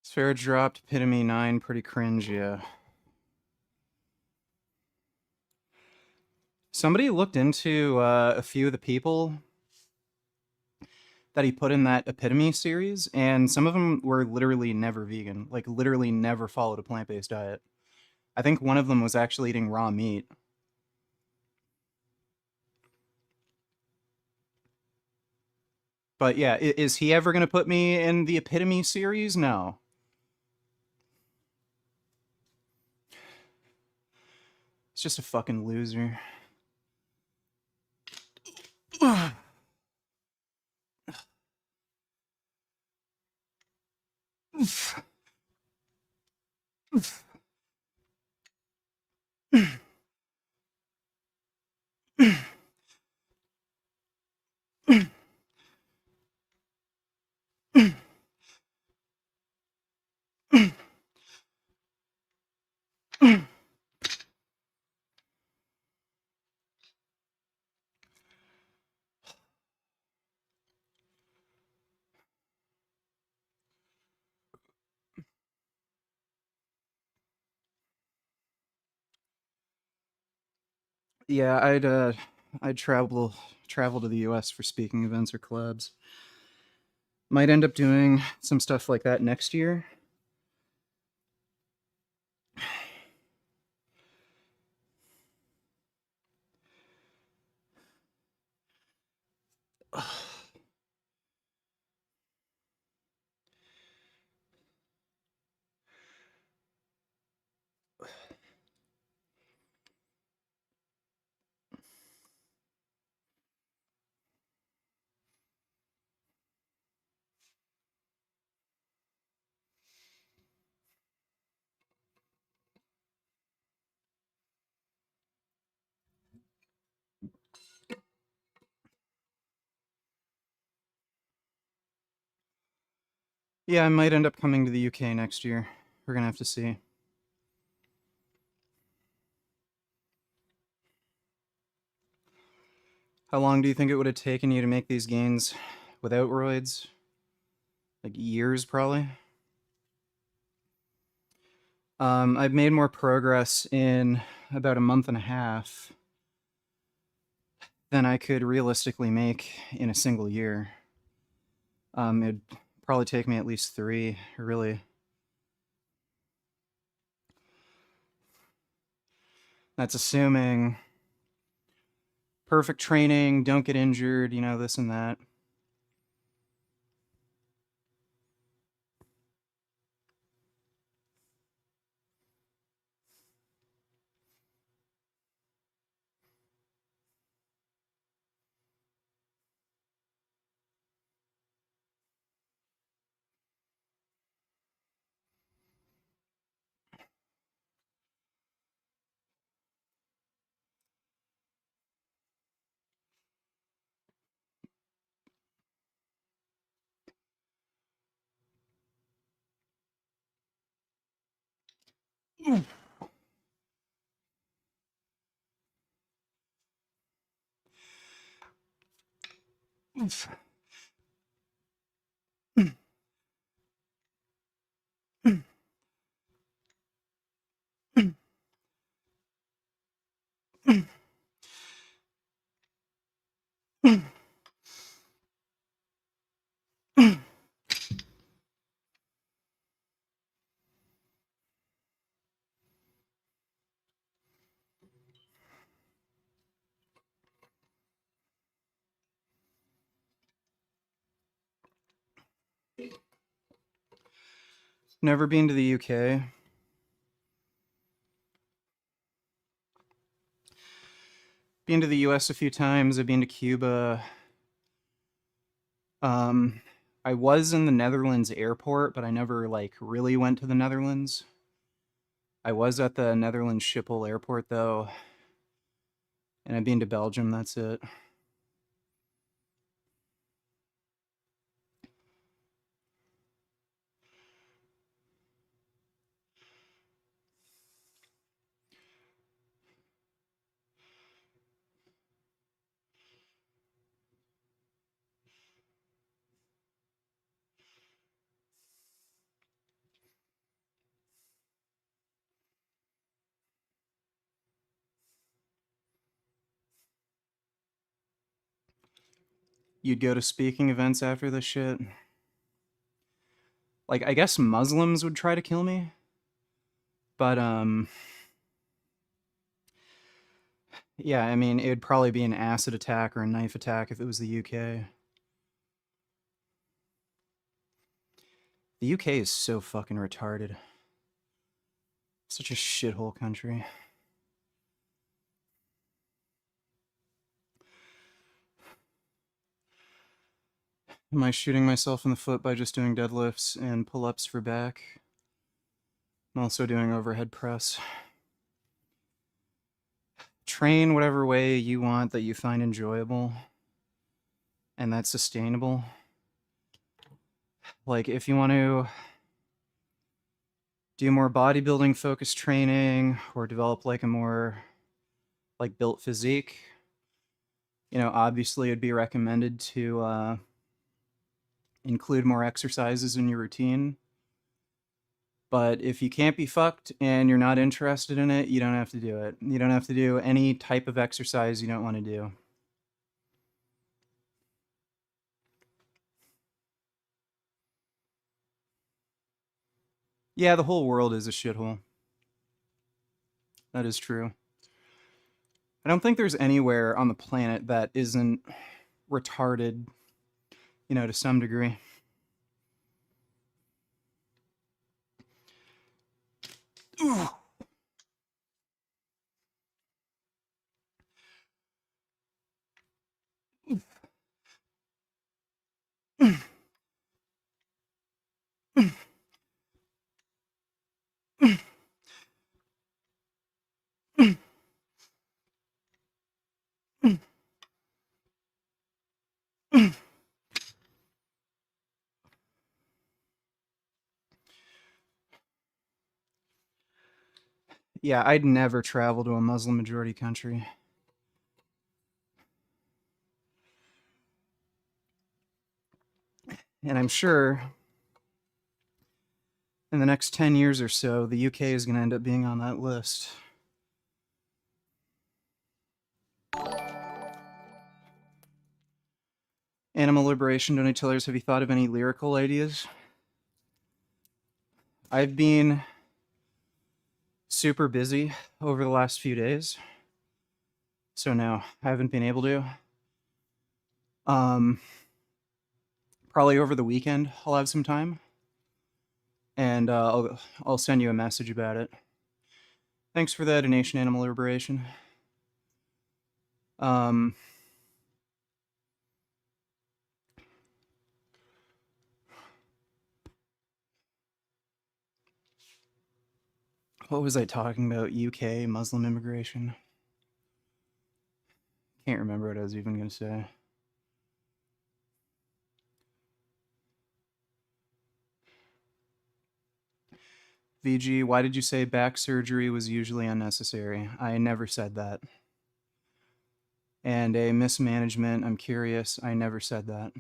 Sphere dropped Epitome 9, pretty cringe, yeah. Somebody looked into a few of the people that he put in that Epitome series, and some of them were literally never vegan, like literally never followed a plant-based diet. I think one of them was actually eating raw meat. But yeah, is he ever going to put me in the Epitome series? No. It's just a fucking loser. Yeah, I'd travel to the US for speaking events or clubs. Might end up doing some stuff like that next year. Yeah, I might end up coming to the UK next year. We're gonna have to see. How long do you think it would have taken you to make these gains without roids? Like years, probably. I've made more progress in about a month and a half than I could realistically make in a single year. It'd probably take me at least 3, really. That's assuming perfect training, don't get injured, this and that. Never been to the UK. Been to the US a few times. I've been to Cuba. Um, I was in the Netherlands airport, but I never really went to the Netherlands. I was at the Netherlands Schiphol airport though, and I've been to Belgium. That's it. You'd go to speaking events after this shit. Like, I guess Muslims would try to kill me, but yeah, I mean, it'd probably be an acid attack or a knife attack if it was the UK. The UK is so fucking retarded. Such a shithole country. Am I shooting myself in the foot by just doing deadlifts and pull-ups for back? I'm also doing overhead press. Train whatever way you want that you find enjoyable and that's sustainable. Like, if you want to do more bodybuilding focused training or develop like a more like built physique, you know, obviously it'd be recommended to include more exercises in your routine. But if you can't be fucked and you're not interested in it, you don't have to do it. You don't have to do any type of exercise you don't want to do. Yeah, the whole world is a shithole. That is true. I don't think there's anywhere on the planet that isn't retarded, you know, to some degree. Ooh. Yeah, I'd never travel to a Muslim majority country. And I'm sure in the next 10 years or so, the UK is going to end up being on that list. Animal liberation donatillers, have you thought of any lyrical ideas? I've been super busy over the last few days, so no, I haven't been able to. Probably over the weekend I'll have some time, and I'll send you a message about it. Thanks for the donation, Animal Liberation. What was I talking about? UK Muslim immigration. Can't remember what I was even going to say. VG, why did you say back surgery was usually unnecessary? I never said that. And a mismanagement, I'm curious, I never said that.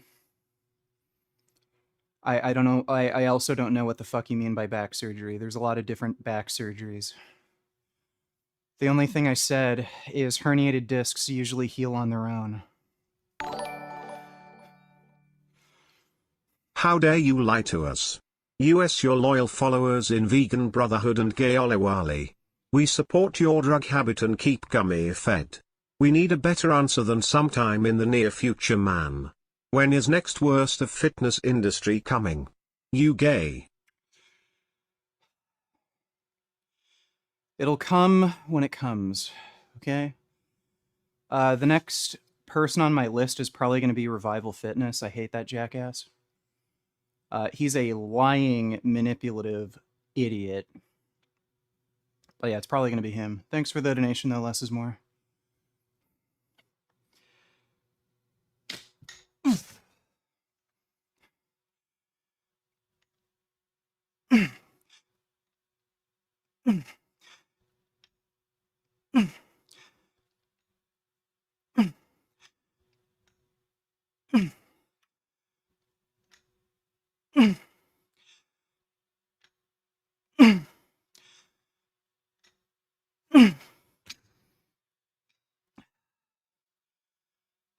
I don't know, I also don't know what the fuck you mean by back surgery. There's a lot of different back surgeries. The only thing I said is herniated discs usually heal on their own. How dare you lie to us? US your loyal followers in Vegan Brotherhood and Gay Olewale. We support your drug habit and keep gummy fed. We need a better answer than sometime in the near future, man. When is next worst of fitness industry coming? You gay. It'll come when it comes, okay? The next person on my list is probably going to be Revival Fitness. I hate that jackass. He's a lying, manipulative idiot. But yeah, it's probably going to be him. Thanks for the donation, though. Less is more.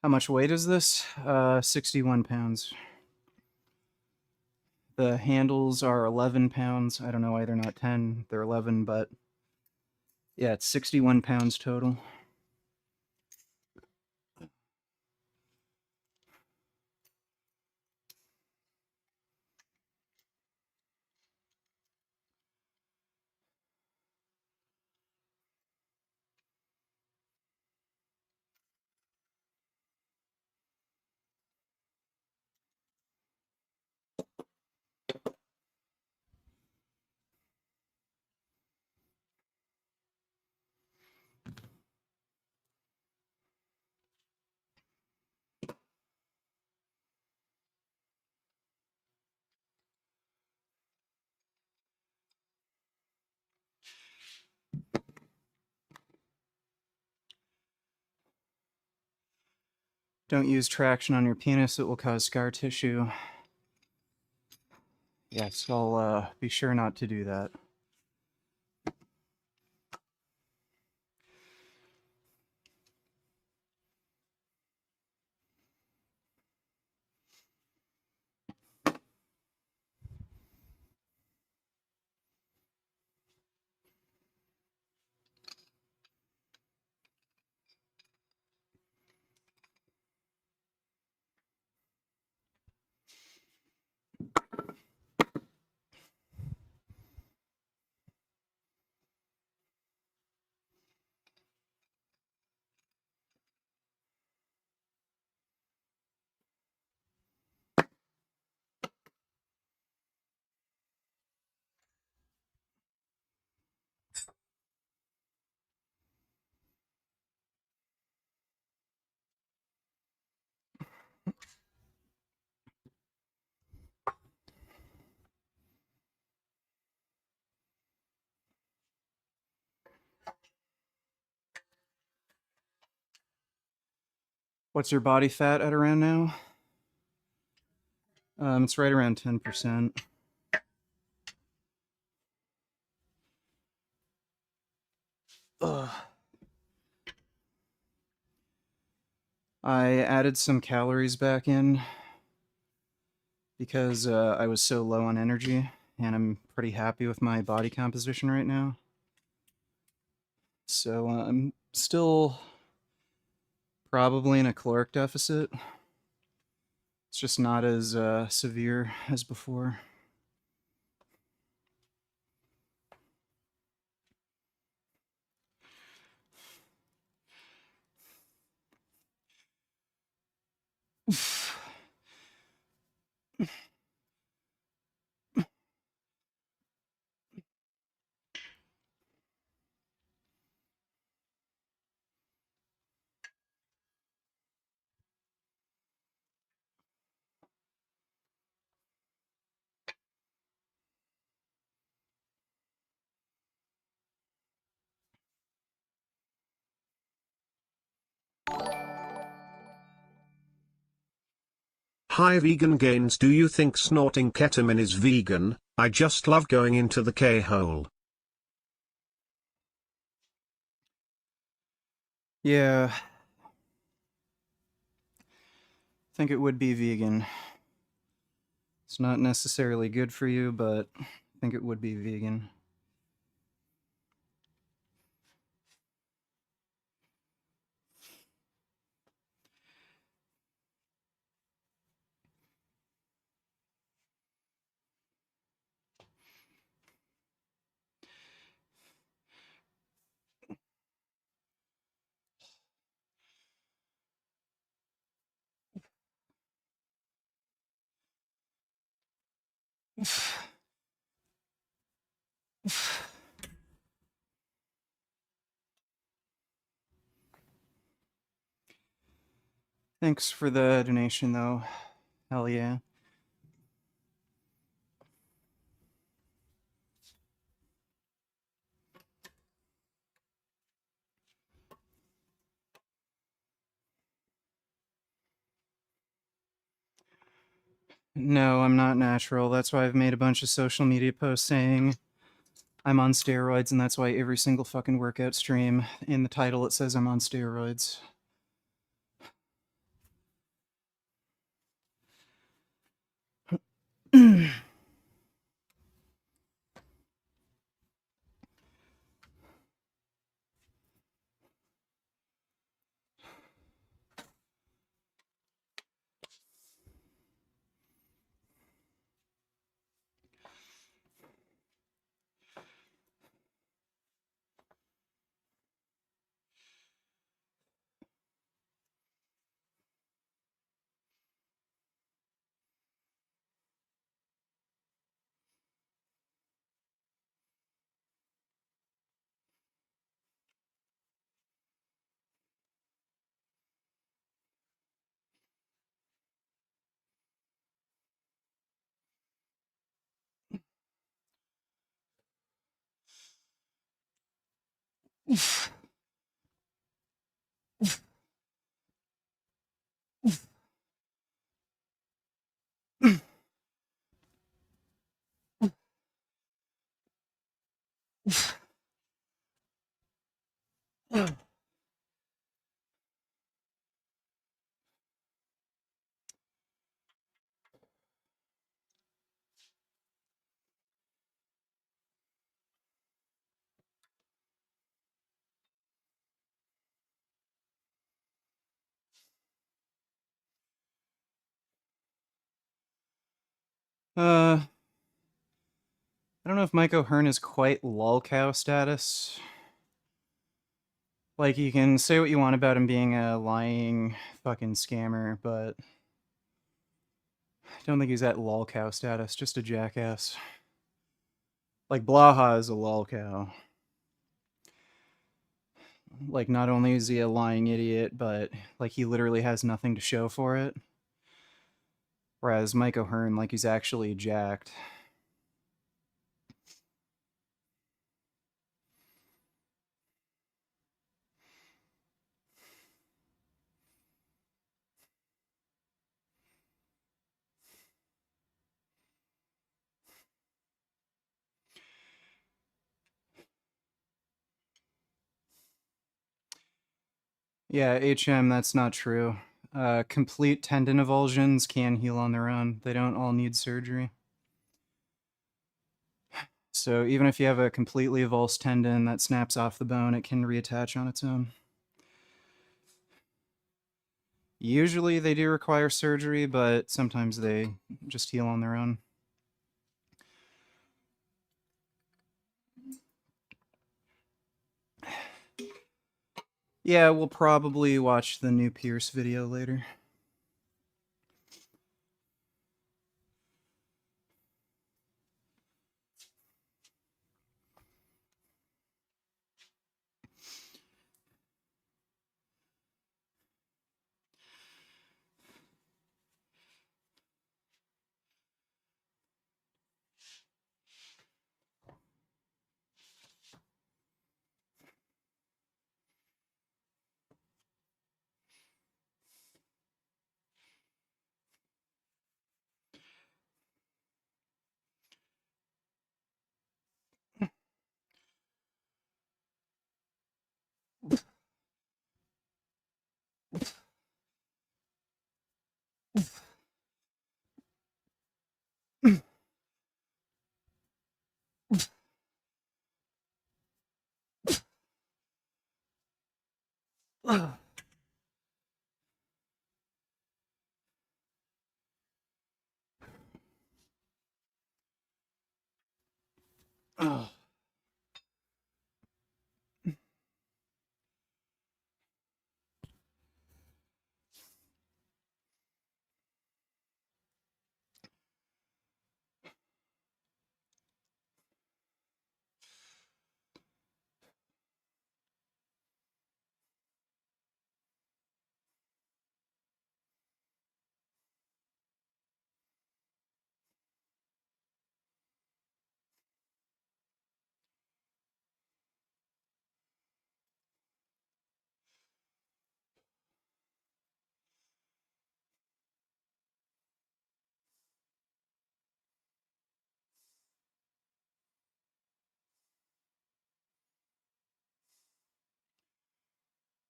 How much weight is this? 61 pounds. The handles are 11 pounds. I don't know why they're not 10. They're 11, but yeah, it's 61 pounds total. Don't use traction on your penis, it will cause scar tissue. Yes, I'll be sure not to do that. What's your body fat at around now? It's right around 10%. Ugh. I added some calories back in because I was so low on energy, and I'm pretty happy with my body composition right now. So I'm still probably in a caloric deficit. It's just not as severe as before. Hi vegan gains, do you think snorting ketamine is vegan? I just love going into the K-hole. Yeah, I think it would be vegan. It's not necessarily good for you, but I think it would be vegan. Thanks for the donation, though. Hell yeah. No, I'm not natural. That's why I've made a bunch of social media posts saying I'm on steroids, and that's why every single fucking workout stream in the title it says I'm on steroids. I don't know if Mike O'Hearn is quite lolcow status. Like, you can say what you want about him being a lying fucking scammer, but I don't think he's at lolcow status, just a jackass. Like, Blaha is a lolcow. Like, not only is he a lying idiot, but, like, he literally has nothing to show for it. Whereas Mike O'Hearn, like, he's actually jacked. Yeah, HM, that's not true. Complete tendon avulsions can heal on their own. They don't all need surgery. So even if you have a completely avulsed tendon that snaps off the bone, it can reattach on its own. Usually they do require surgery, but sometimes they just heal on their own. Yeah, we'll probably watch the new Pierce video later.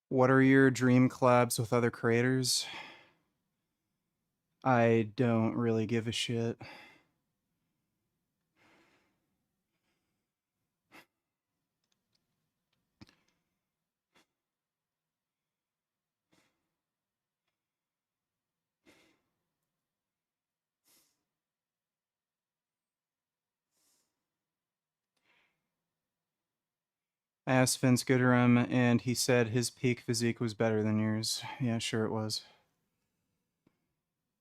What are your dream collabs with other creators? I don't really give a shit. I asked Vince Gooderum, and he said his peak physique was better than yours. Yeah, sure it was.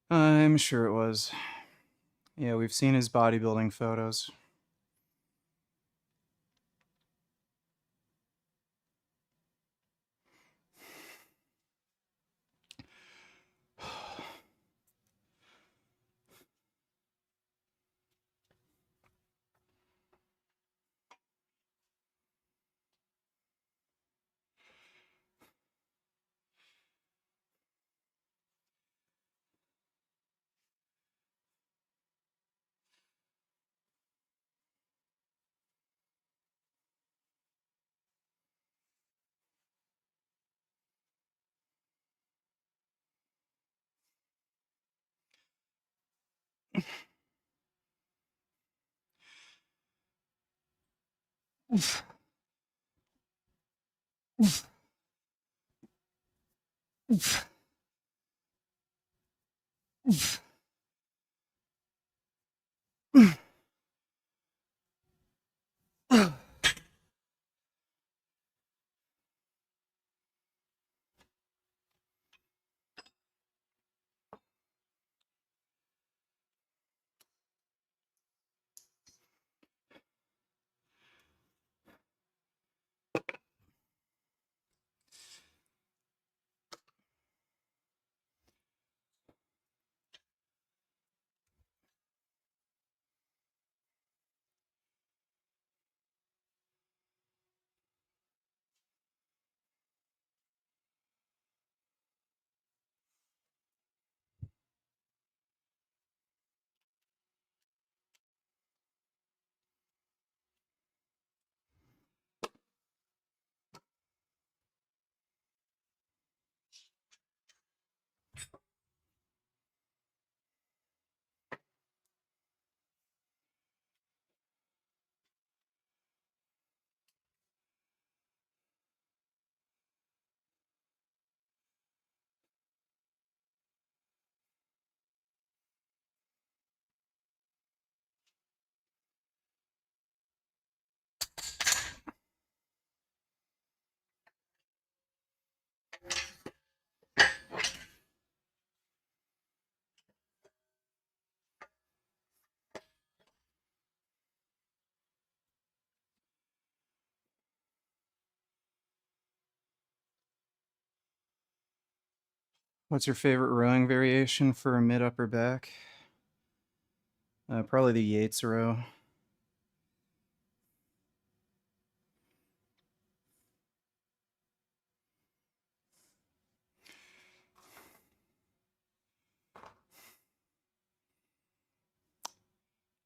I'm sure it was. Yeah, we've seen his bodybuilding photos. What's your favorite rowing variation for a mid upper back? Probably the Yates row.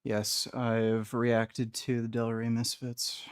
Yes, I've reacted to the Del Rey Misfits.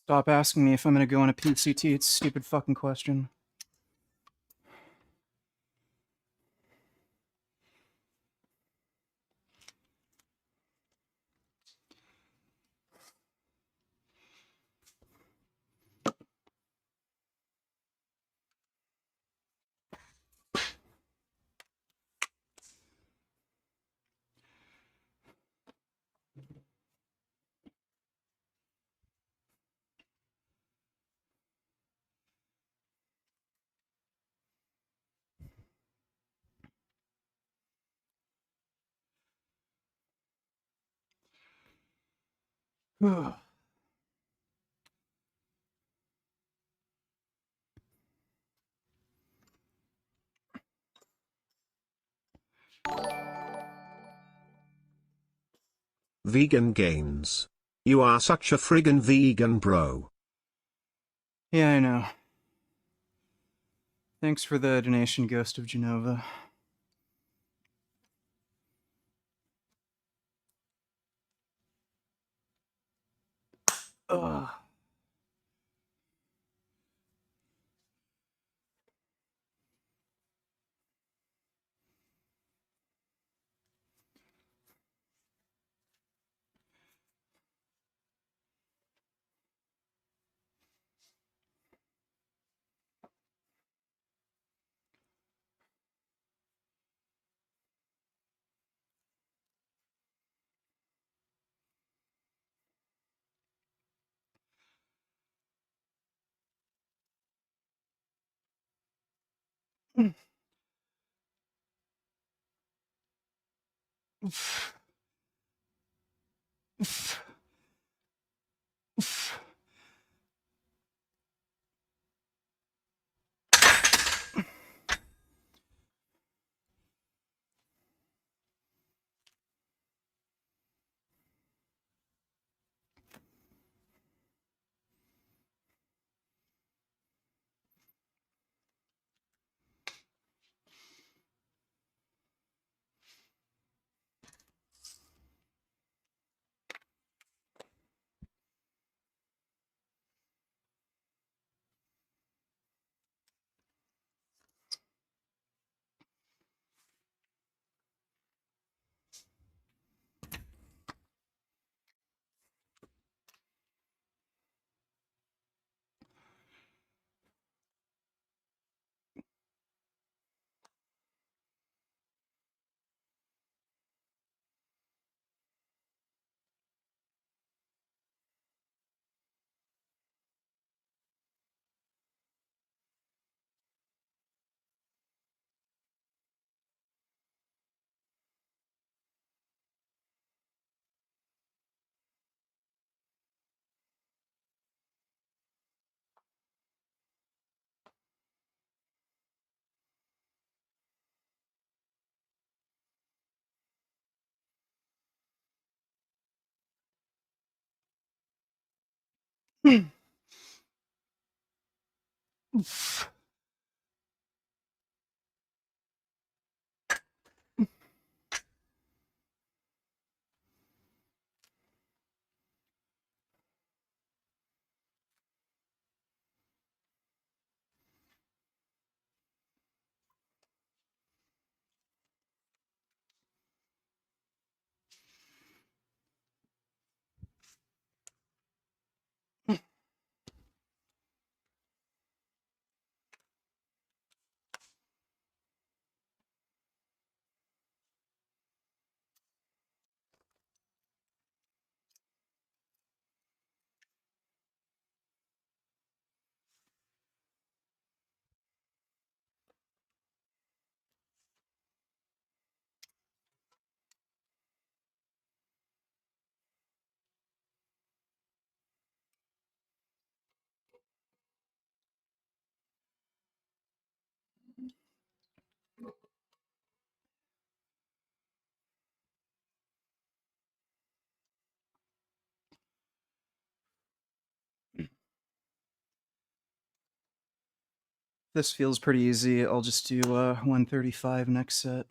Stop asking me if I'm gonna go on a PCT. It's a stupid fucking question. Vegan gains. You are such a friggin' vegan, bro. Yeah, I know. Thanks for the donation, Ghost of Genova. Ugh. This feels pretty easy. I'll just do 135 next set.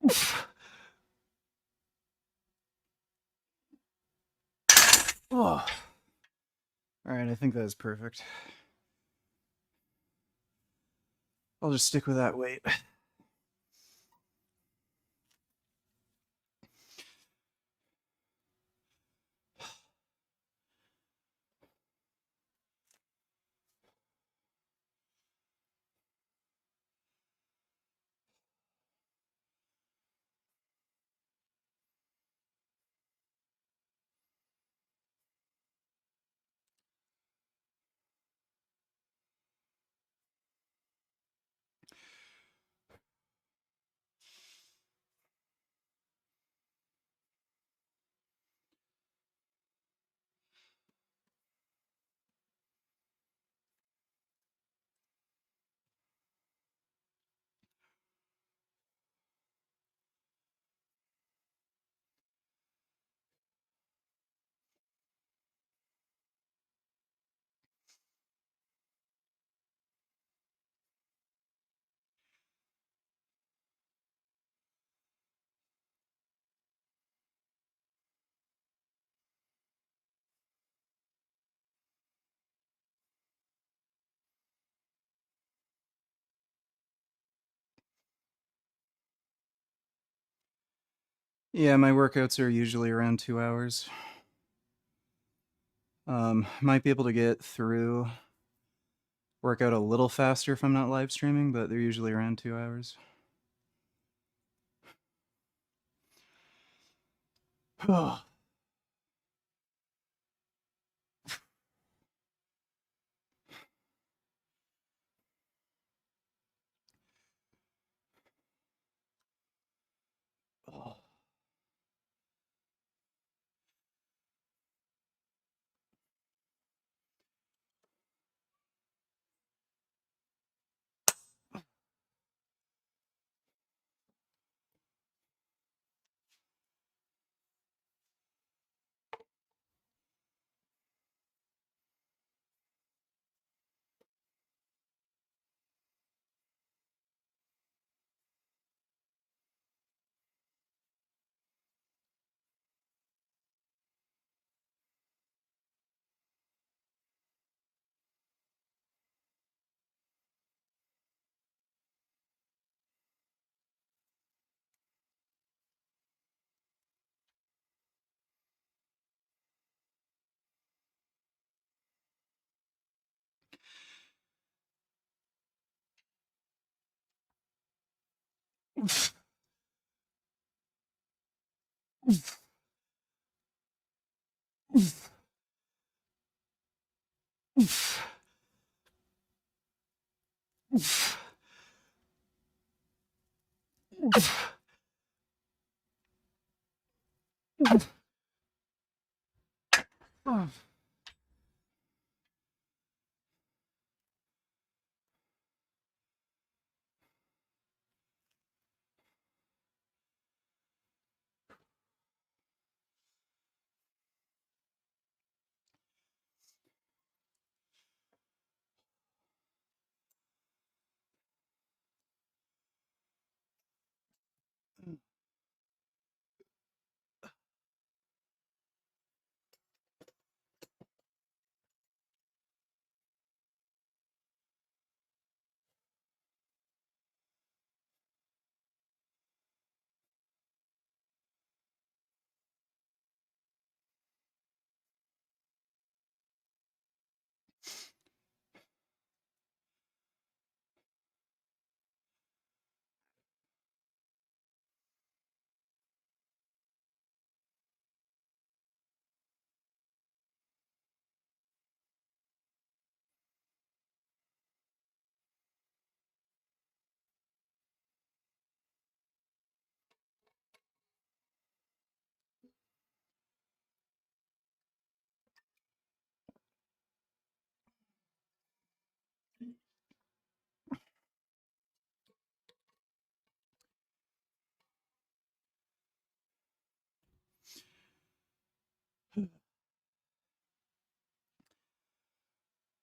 Oh. All right, I think that is perfect. I'll just stick with that weight. Yeah, my workouts are usually around 2 hours. Might be able to get through workout a little faster if I'm not live streaming, but they're usually around 2 hours. Oh.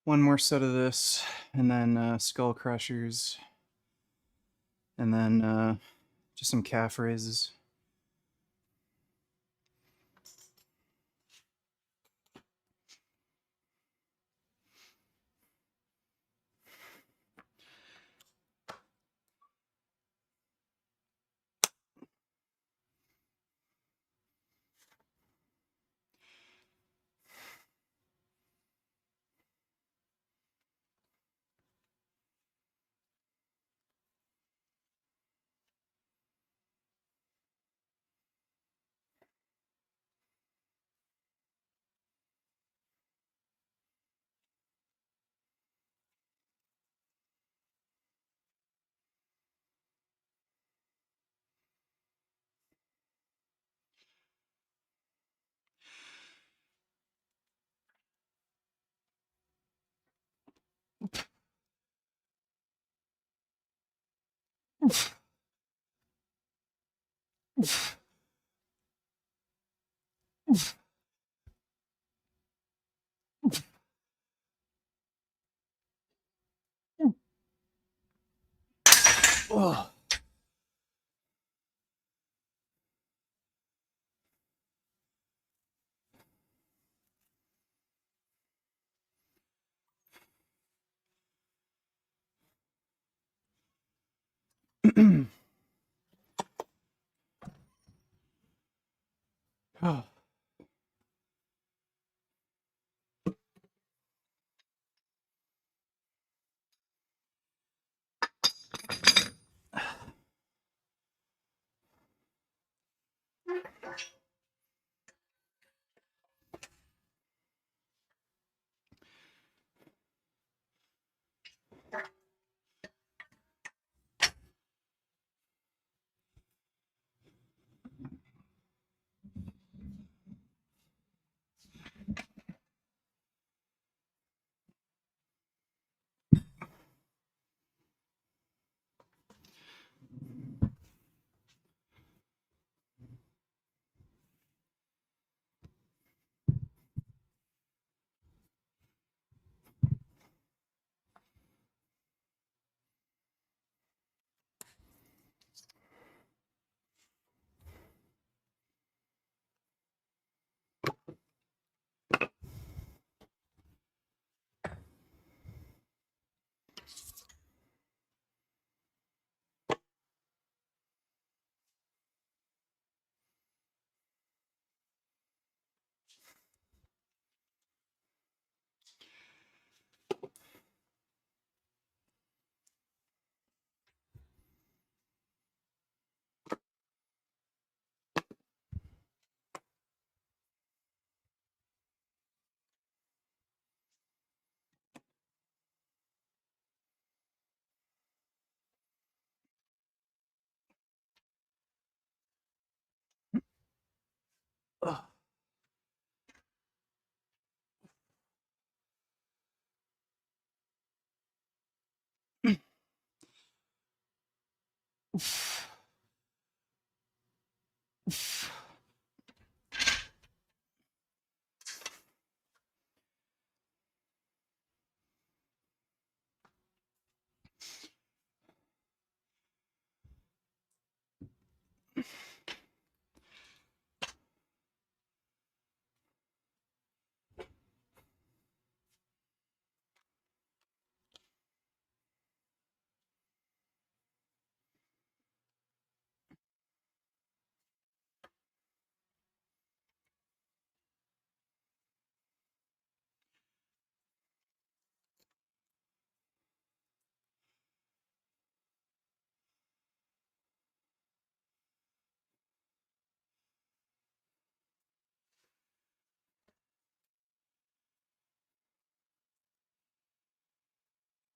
One more set of this, and then skull crushers, and then Just some calf raises. Oh. Oh. Oh.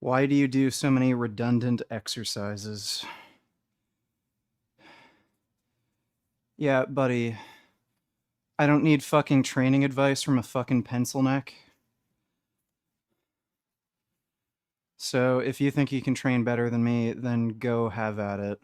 Why do you do so many redundant exercises? Yeah, buddy. I don't need fucking training advice from a fucking pencil neck. So if you think you can train better than me, then go have at it.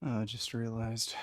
Oh, I just realized.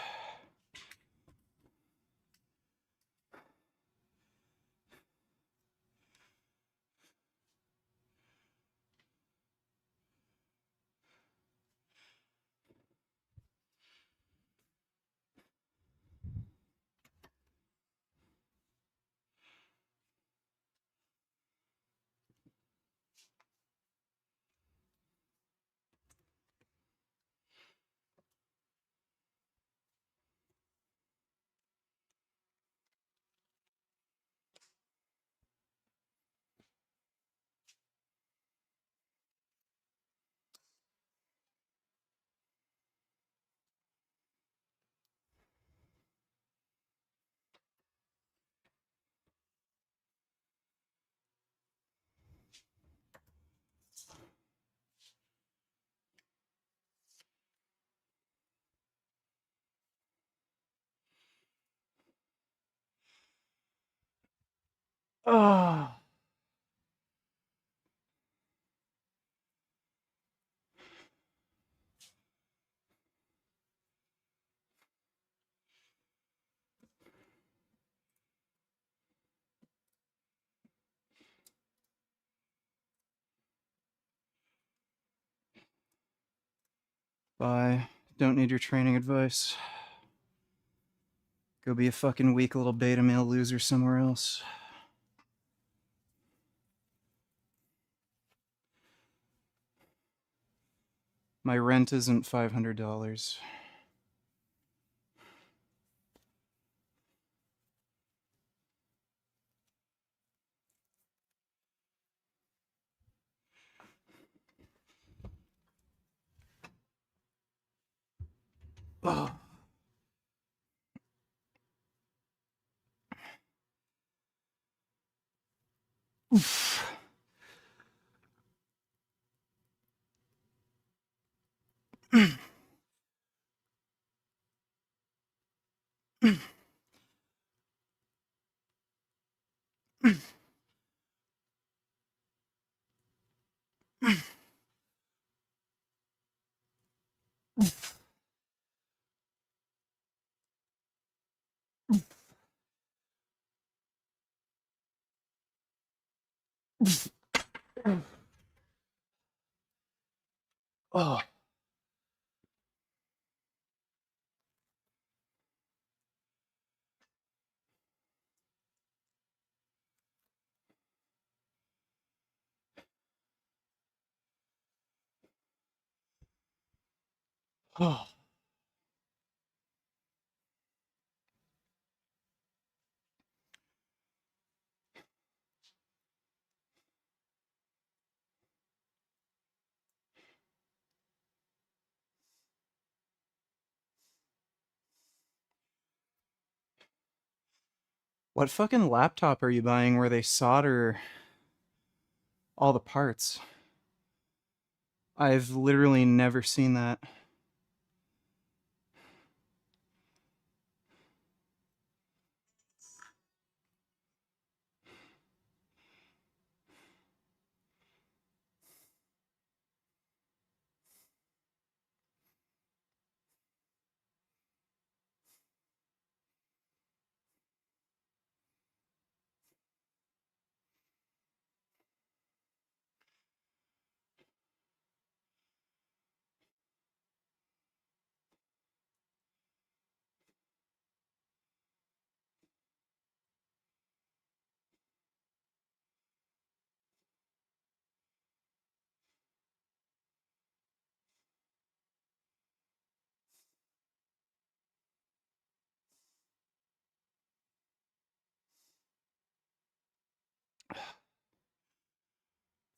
Oh. Bye. Don't need your training advice. Go be a fucking weak little beta male loser somewhere else. My rent isn't $500. Oh. Oof. Oh. Oh. What fucking laptop are you buying where they solder all the parts? I've literally never seen that.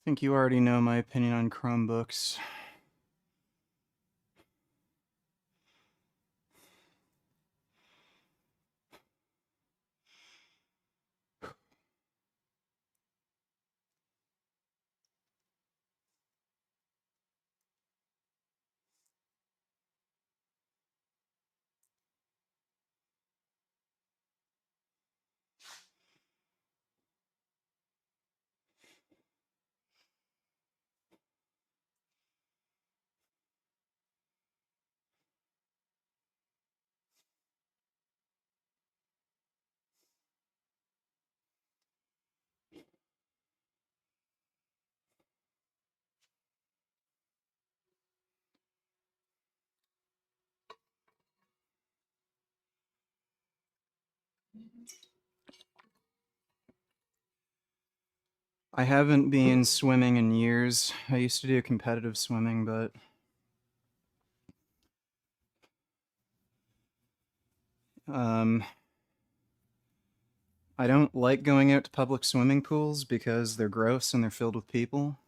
I think you already know my opinion on Chromebooks. I haven't been swimming in years. I used to do competitive swimming, but I don't like going out to public swimming pools because they're gross and they're filled with people.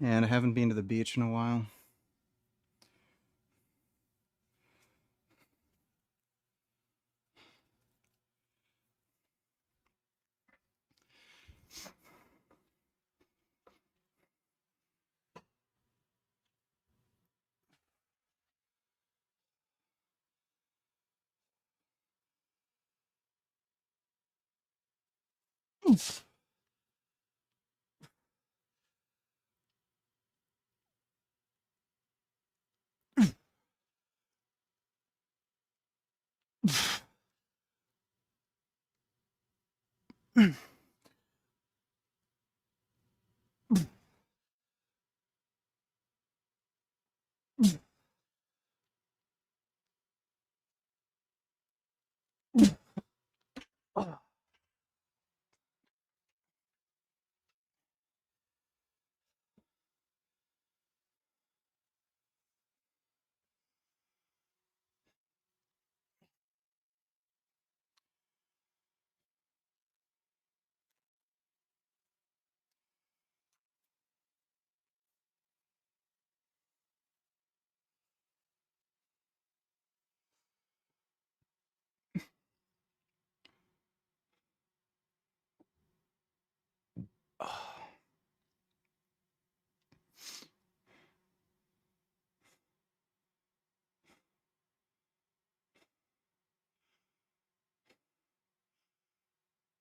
And I haven't been to the beach in a while.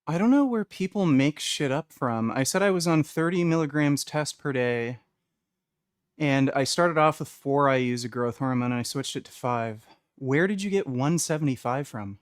I don't know where people make shit up from. I said I was on 30 milligrams test per day, and I started off with 4 IUs of growth hormone, and I switched it to 5. Where did you get 175 from?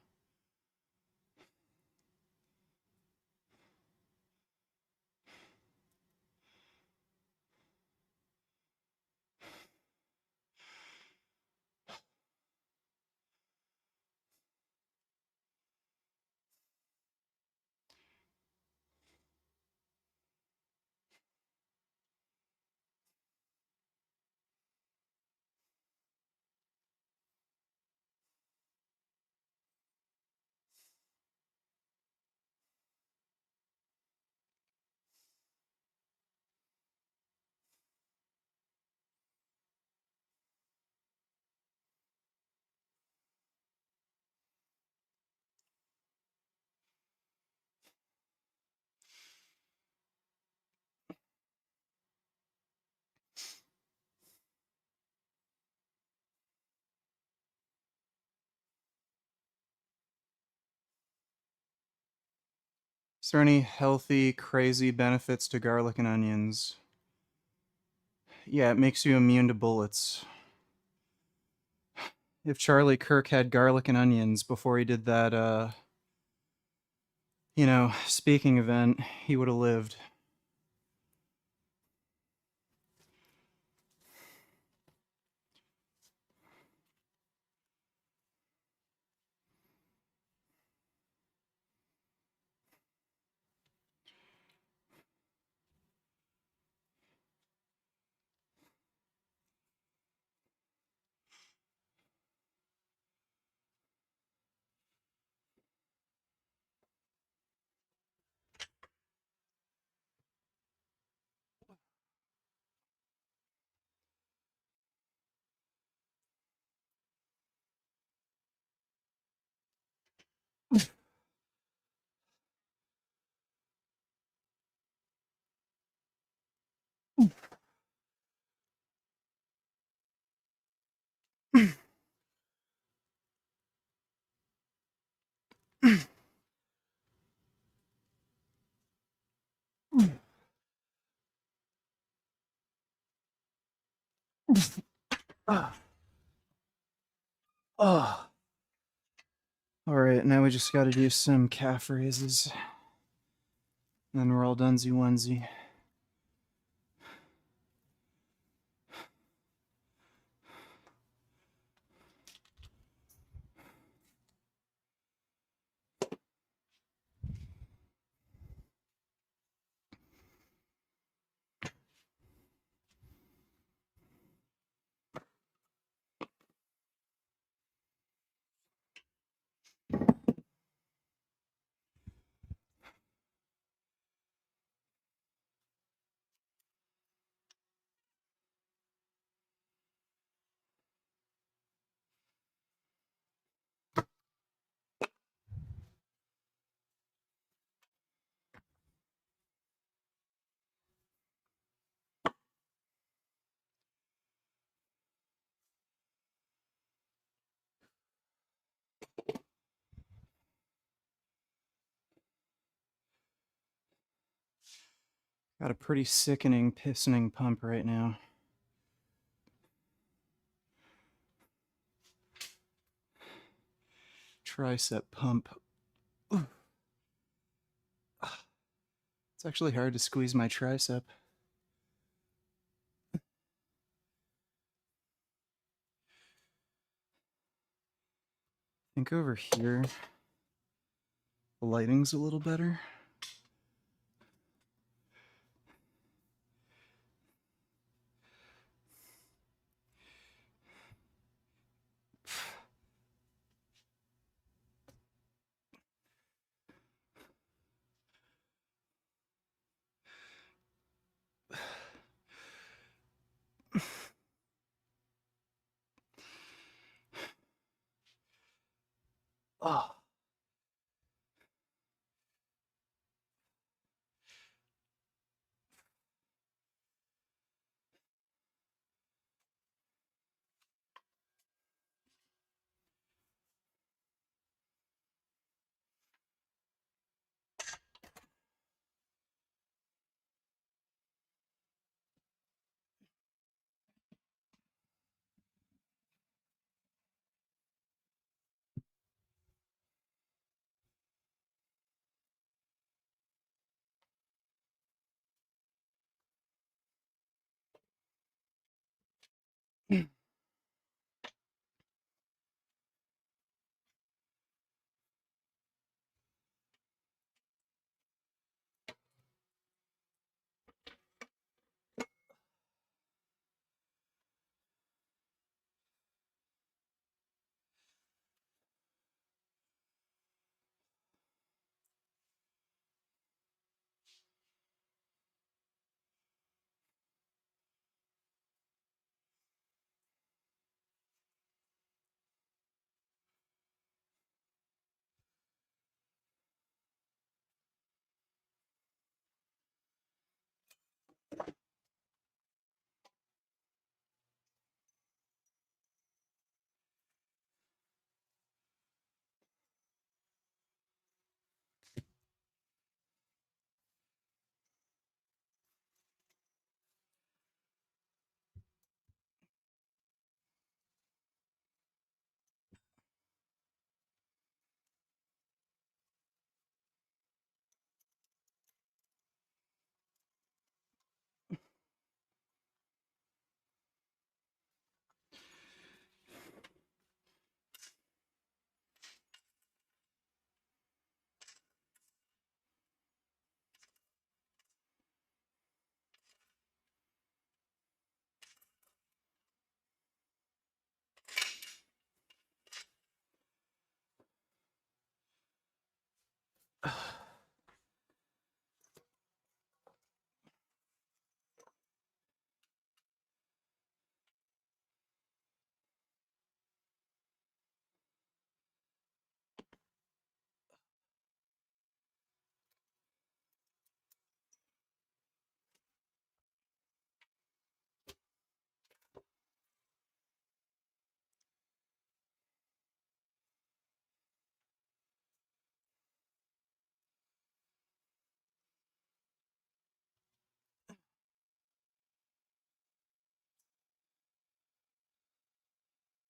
Is there any healthy, crazy benefits to garlic and onions? Yeah, it makes you immune to bullets. If Charlie Kirk had garlic and onions before he did that, speaking event, he would have lived. Oh. All right, now we just got to do some calf raises. Then we're all donesy onesie. Got a pretty sickening, pissening pump right now. Tricep pump. Ooh. It's actually hard to squeeze my tricep. I think over here, the lighting's a little better. Oh.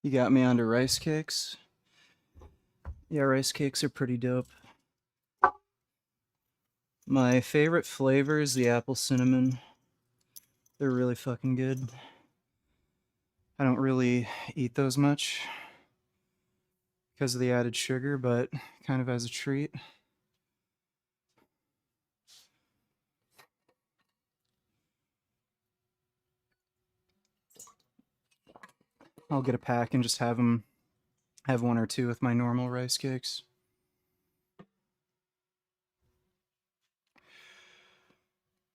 You got me onto rice cakes. Yeah, rice cakes are pretty dope. My favorite flavor is the apple cinnamon. They're really fucking good. I don't really eat those much because of the added sugar, but kind of as a treat. I'll get a pack and just have one or two with my normal rice cakes.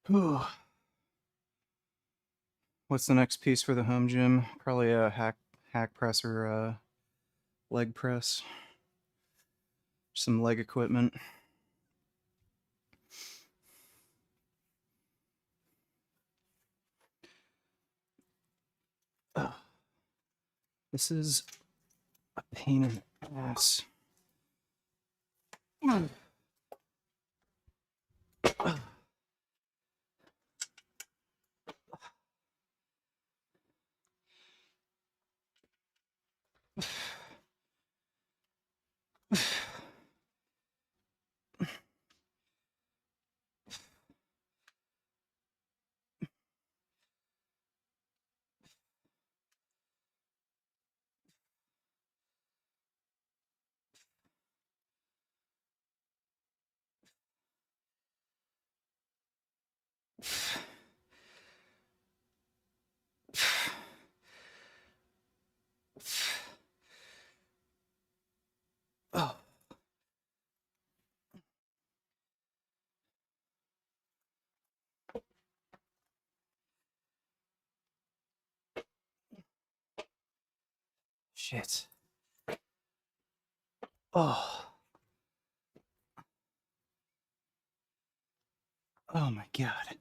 Whew. What's the next piece for the home gym? Probably a hack press or a leg press. Some leg equipment. This is a pain in the ass. Shit. Oh. Oh my god.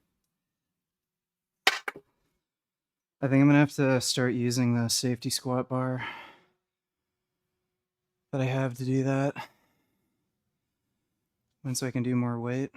I think I'm gonna have to start using the safety squat bar that I have to do that. Once I can do more weight.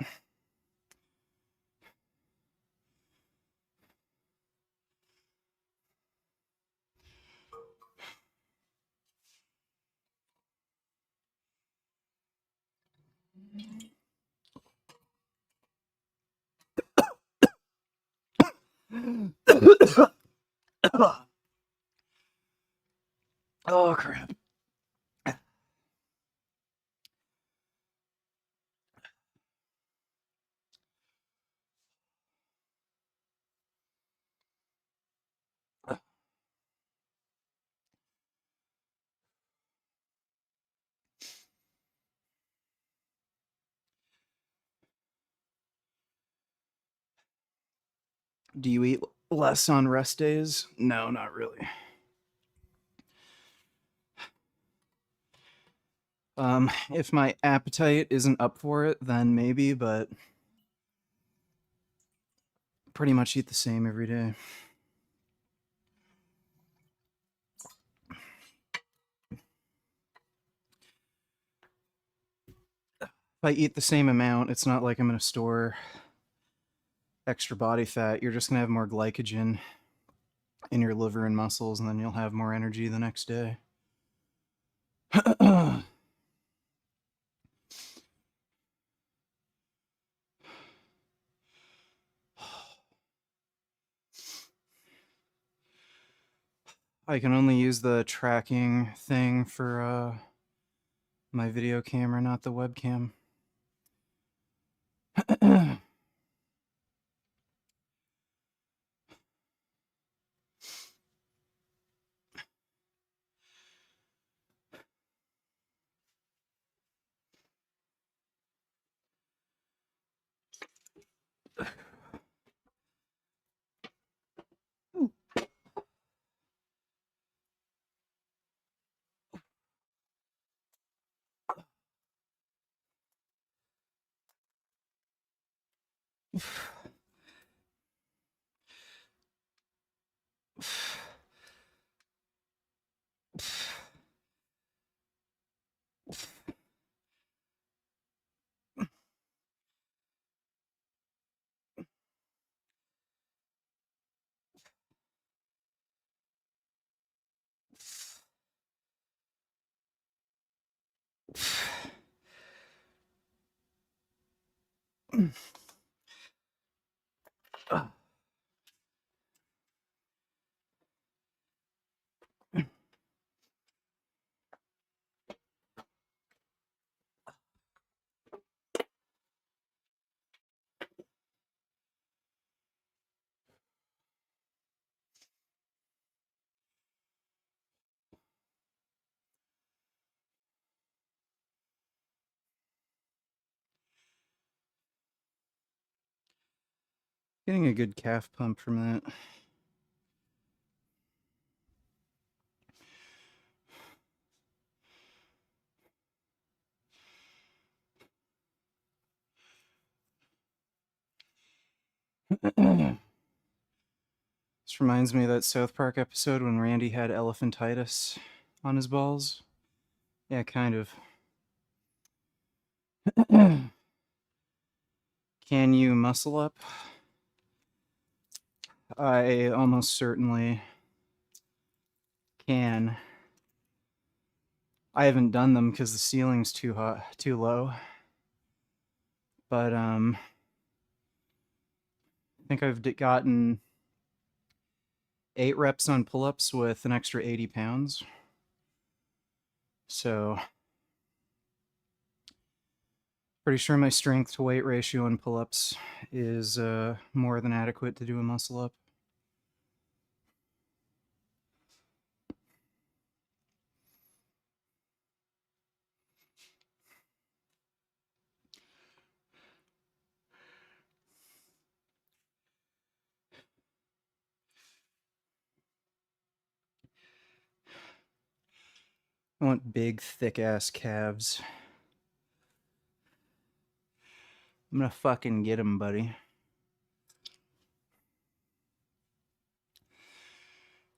Oh crap. Do you eat less on rest days? No, not really. If my appetite isn't up for it, then maybe, but pretty much eat the same every day. If I eat the same amount, it's not like I'm going to store extra body fat. You're just going to have more glycogen in your liver and muscles, and then you'll have more energy the next day. I can only use the tracking thing for my video camera, not the webcam. Getting a good calf pump from that. This reminds me of that South Park episode when Randy had elephantitis on his balls. Yeah, kind of. Can you muscle up? I almost certainly can. I haven't done them because the ceiling's too low. But I think I've gotten 8 reps on pull-ups with an extra 80 pounds. So pretty sure my strength to weight ratio on pull-ups is more than adequate to do a muscle up. want big, thick-ass calves. I'm gonna fucking get him, buddy.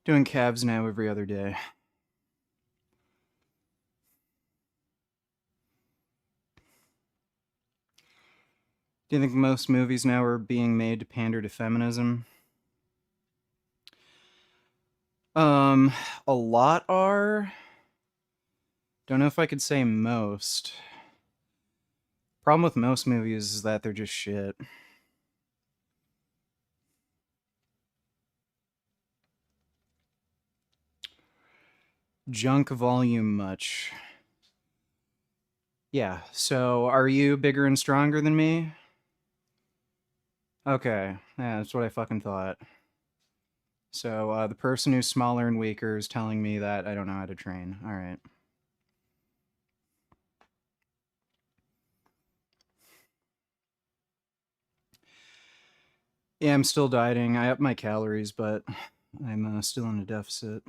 Doing calves now every other day. Do you think most movies now are being made to pander to feminism? A lot are. Don't know if I could say most. Problem with most movies is that they're just shit. Junk volume much. Yeah, so are you bigger and stronger than me? Okay, yeah, that's what I fucking thought. So the person who's smaller and weaker is telling me that I don't know how to train. All right. Yeah, I'm still dieting. I up my calories, but I'm still in a deficit.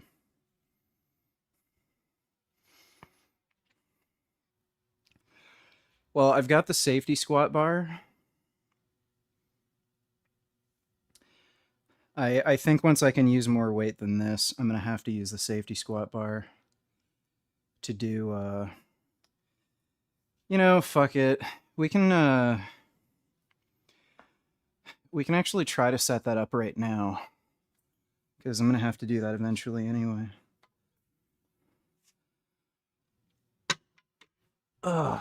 Well, I've got the safety squat bar. I think once I can use more weight than this, I'm going to have to use the safety squat bar to do, fuck it. We can actually try to set that up right now, because I'm going to have to do that eventually anyway. Ugh.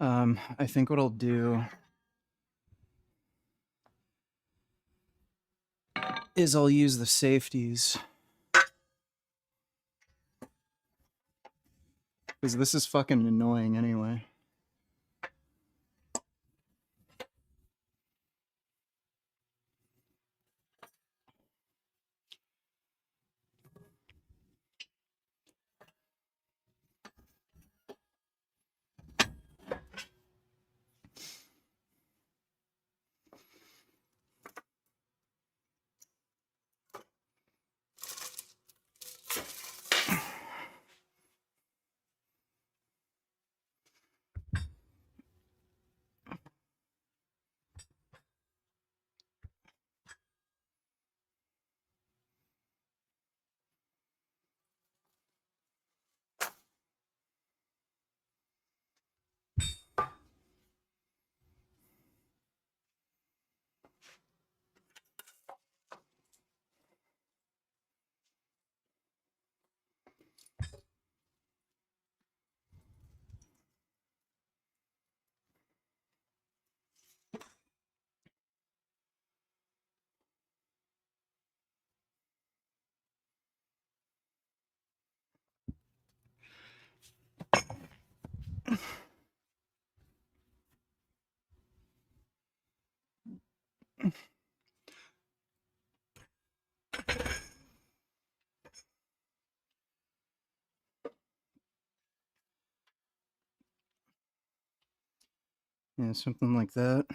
I think what I'll do is I'll use the safeties, because this is fucking annoying anyway. Yeah, something like that.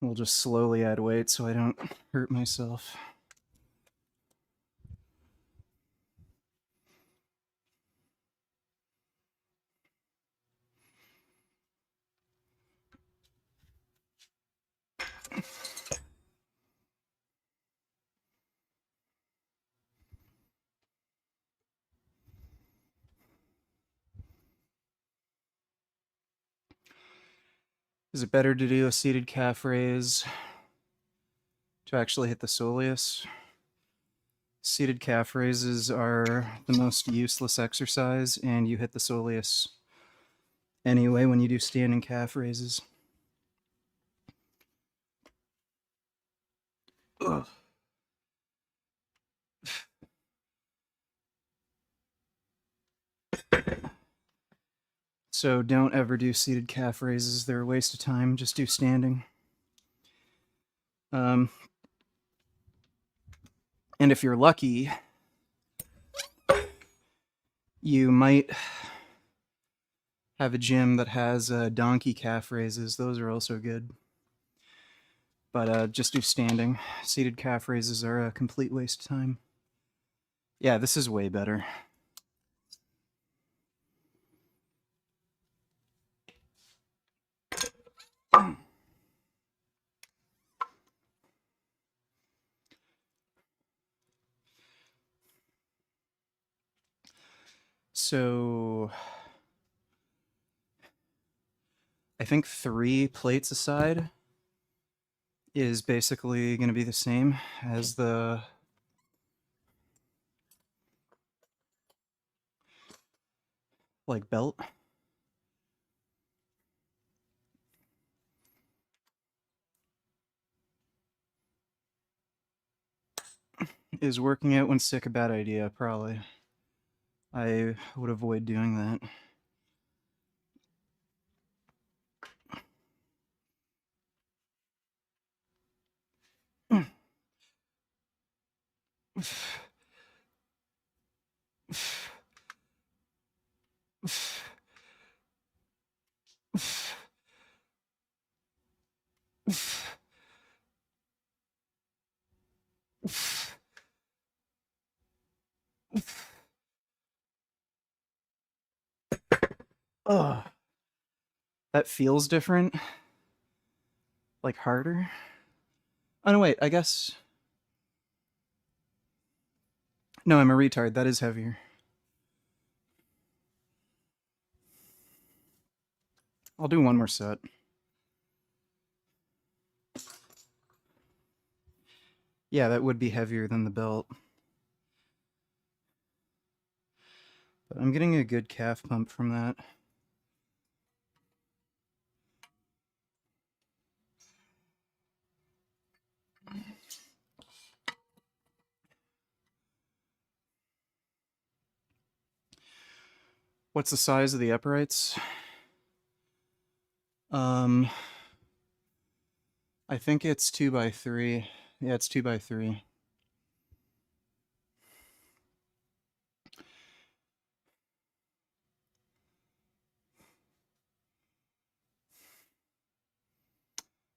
We'll just slowly add weight so I don't hurt myself. Is it better to do a seated calf raise to actually hit the soleus? Seated calf raises are the most useless exercise, and you hit the soleus anyway when you do standing calf raises. Ugh. So don't ever do seated calf raises. They're a waste of time. Just do standing. And if you're lucky, You might have a gym that has donkey calf raises. Those are also good. But just do standing. Seated calf raises are a complete waste of time. Yeah, this is way better. So I think 3 plates aside is basically going to be the same as the like belt. Is working out when sick a bad idea? Probably. I would avoid doing that. Ugh. That feels different. Like harder. Oh no, wait, I guess. No, I'm a retard. That is heavier. I'll do one more set. Yeah, that would be heavier than the belt. But I'm getting a good calf pump from that. What's the size of the uprights? I think it's 2x3. Yeah, it's 2x3.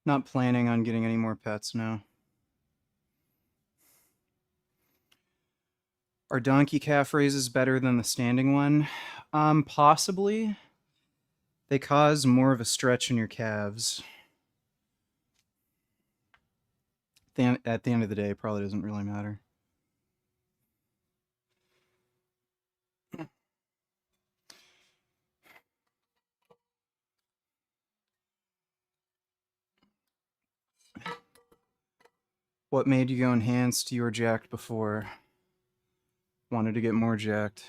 Not planning on getting any more pets now. Are donkey calf raises better than the standing one? Possibly. They cause more of a stretch in your calves. At the end of the day, it probably doesn't really matter. What made you go enhanced? You were jacked before. Wanted to get more jacked.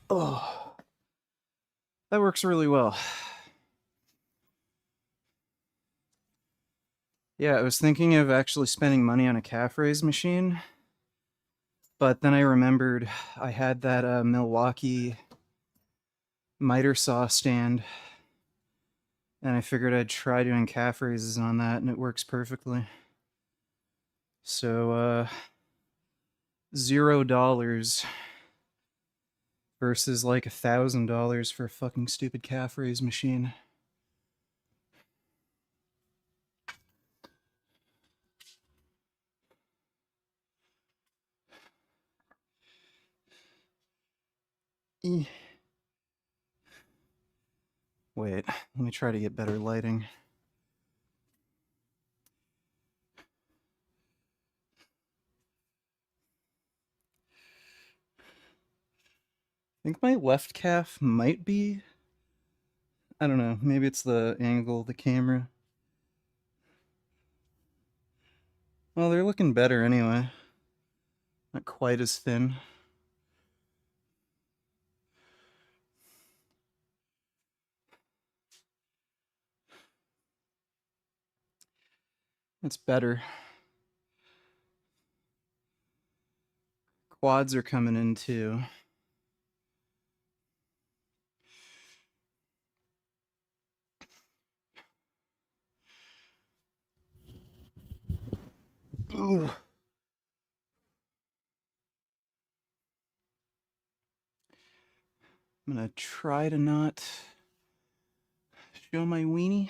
Oh, that works really well. Yeah, I was thinking of actually spending money on a calf raise machine, but then I remembered I had that Milwaukee miter saw stand, and I figured I'd try doing calf raises on that, and it works perfectly. So, $0 versus like $1,000 for a fucking stupid calf raise machine. Wait, let me try to get better lighting. I think my left calf might be, I don't know, maybe it's the angle of the camera. Well, they're looking better anyway. Not quite as thin. It's better. Quads are coming in too. Ooh. I'm gonna try to not show my weenie.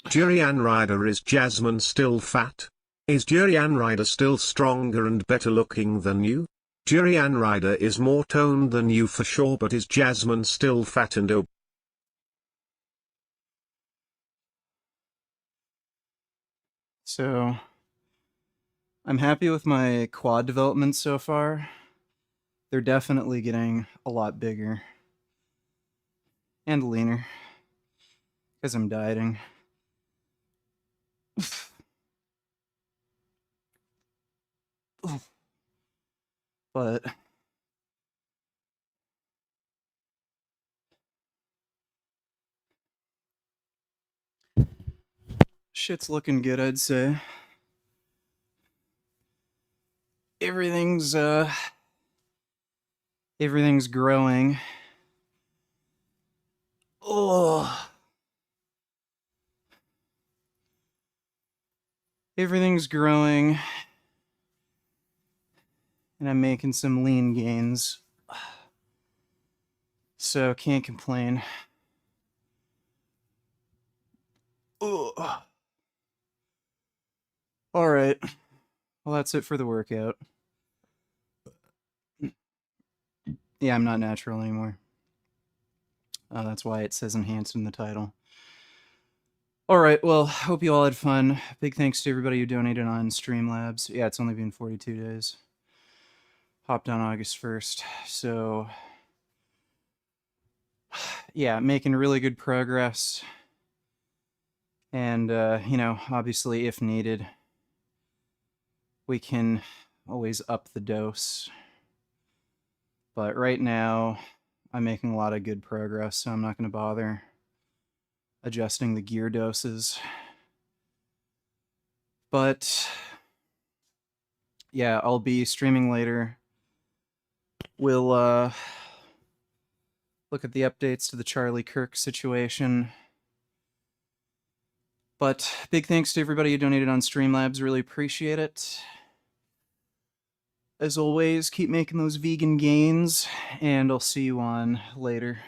Jurian Ryder, is Jasmine still fat? Is Jurian Ryder still stronger and better looking than you? Jurian Ryder is more toned than you for sure, but is Jasmine still fat and obese? So, I'm happy with my quad development so far. They're definitely getting a lot bigger and leaner because I'm dieting. But shit's looking good, I'd say. Everything's everything's growing. Oh. Everything's growing. And I'm making some lean gains. So can't complain. Ugh. All right. Well, that's it for the workout. Yeah, I'm not natural anymore. That's why it says enhanced in the title. All right. Well, hope you all had fun. Big thanks to everybody who donated on Streamlabs. Yeah, it's only been 42 days. Hopped on August 1st. So, yeah, making really good progress. And, obviously, if needed, we can always up the dose. But right now, I'm making a lot of good progress, so I'm not going to bother adjusting the gear doses. But yeah, I'll be streaming later. We'll look at the updates to the Charlie Kirk situation. But big thanks to everybody who donated on Streamlabs. Really appreciate it. As always, keep making those vegan gains, and I'll see you on later.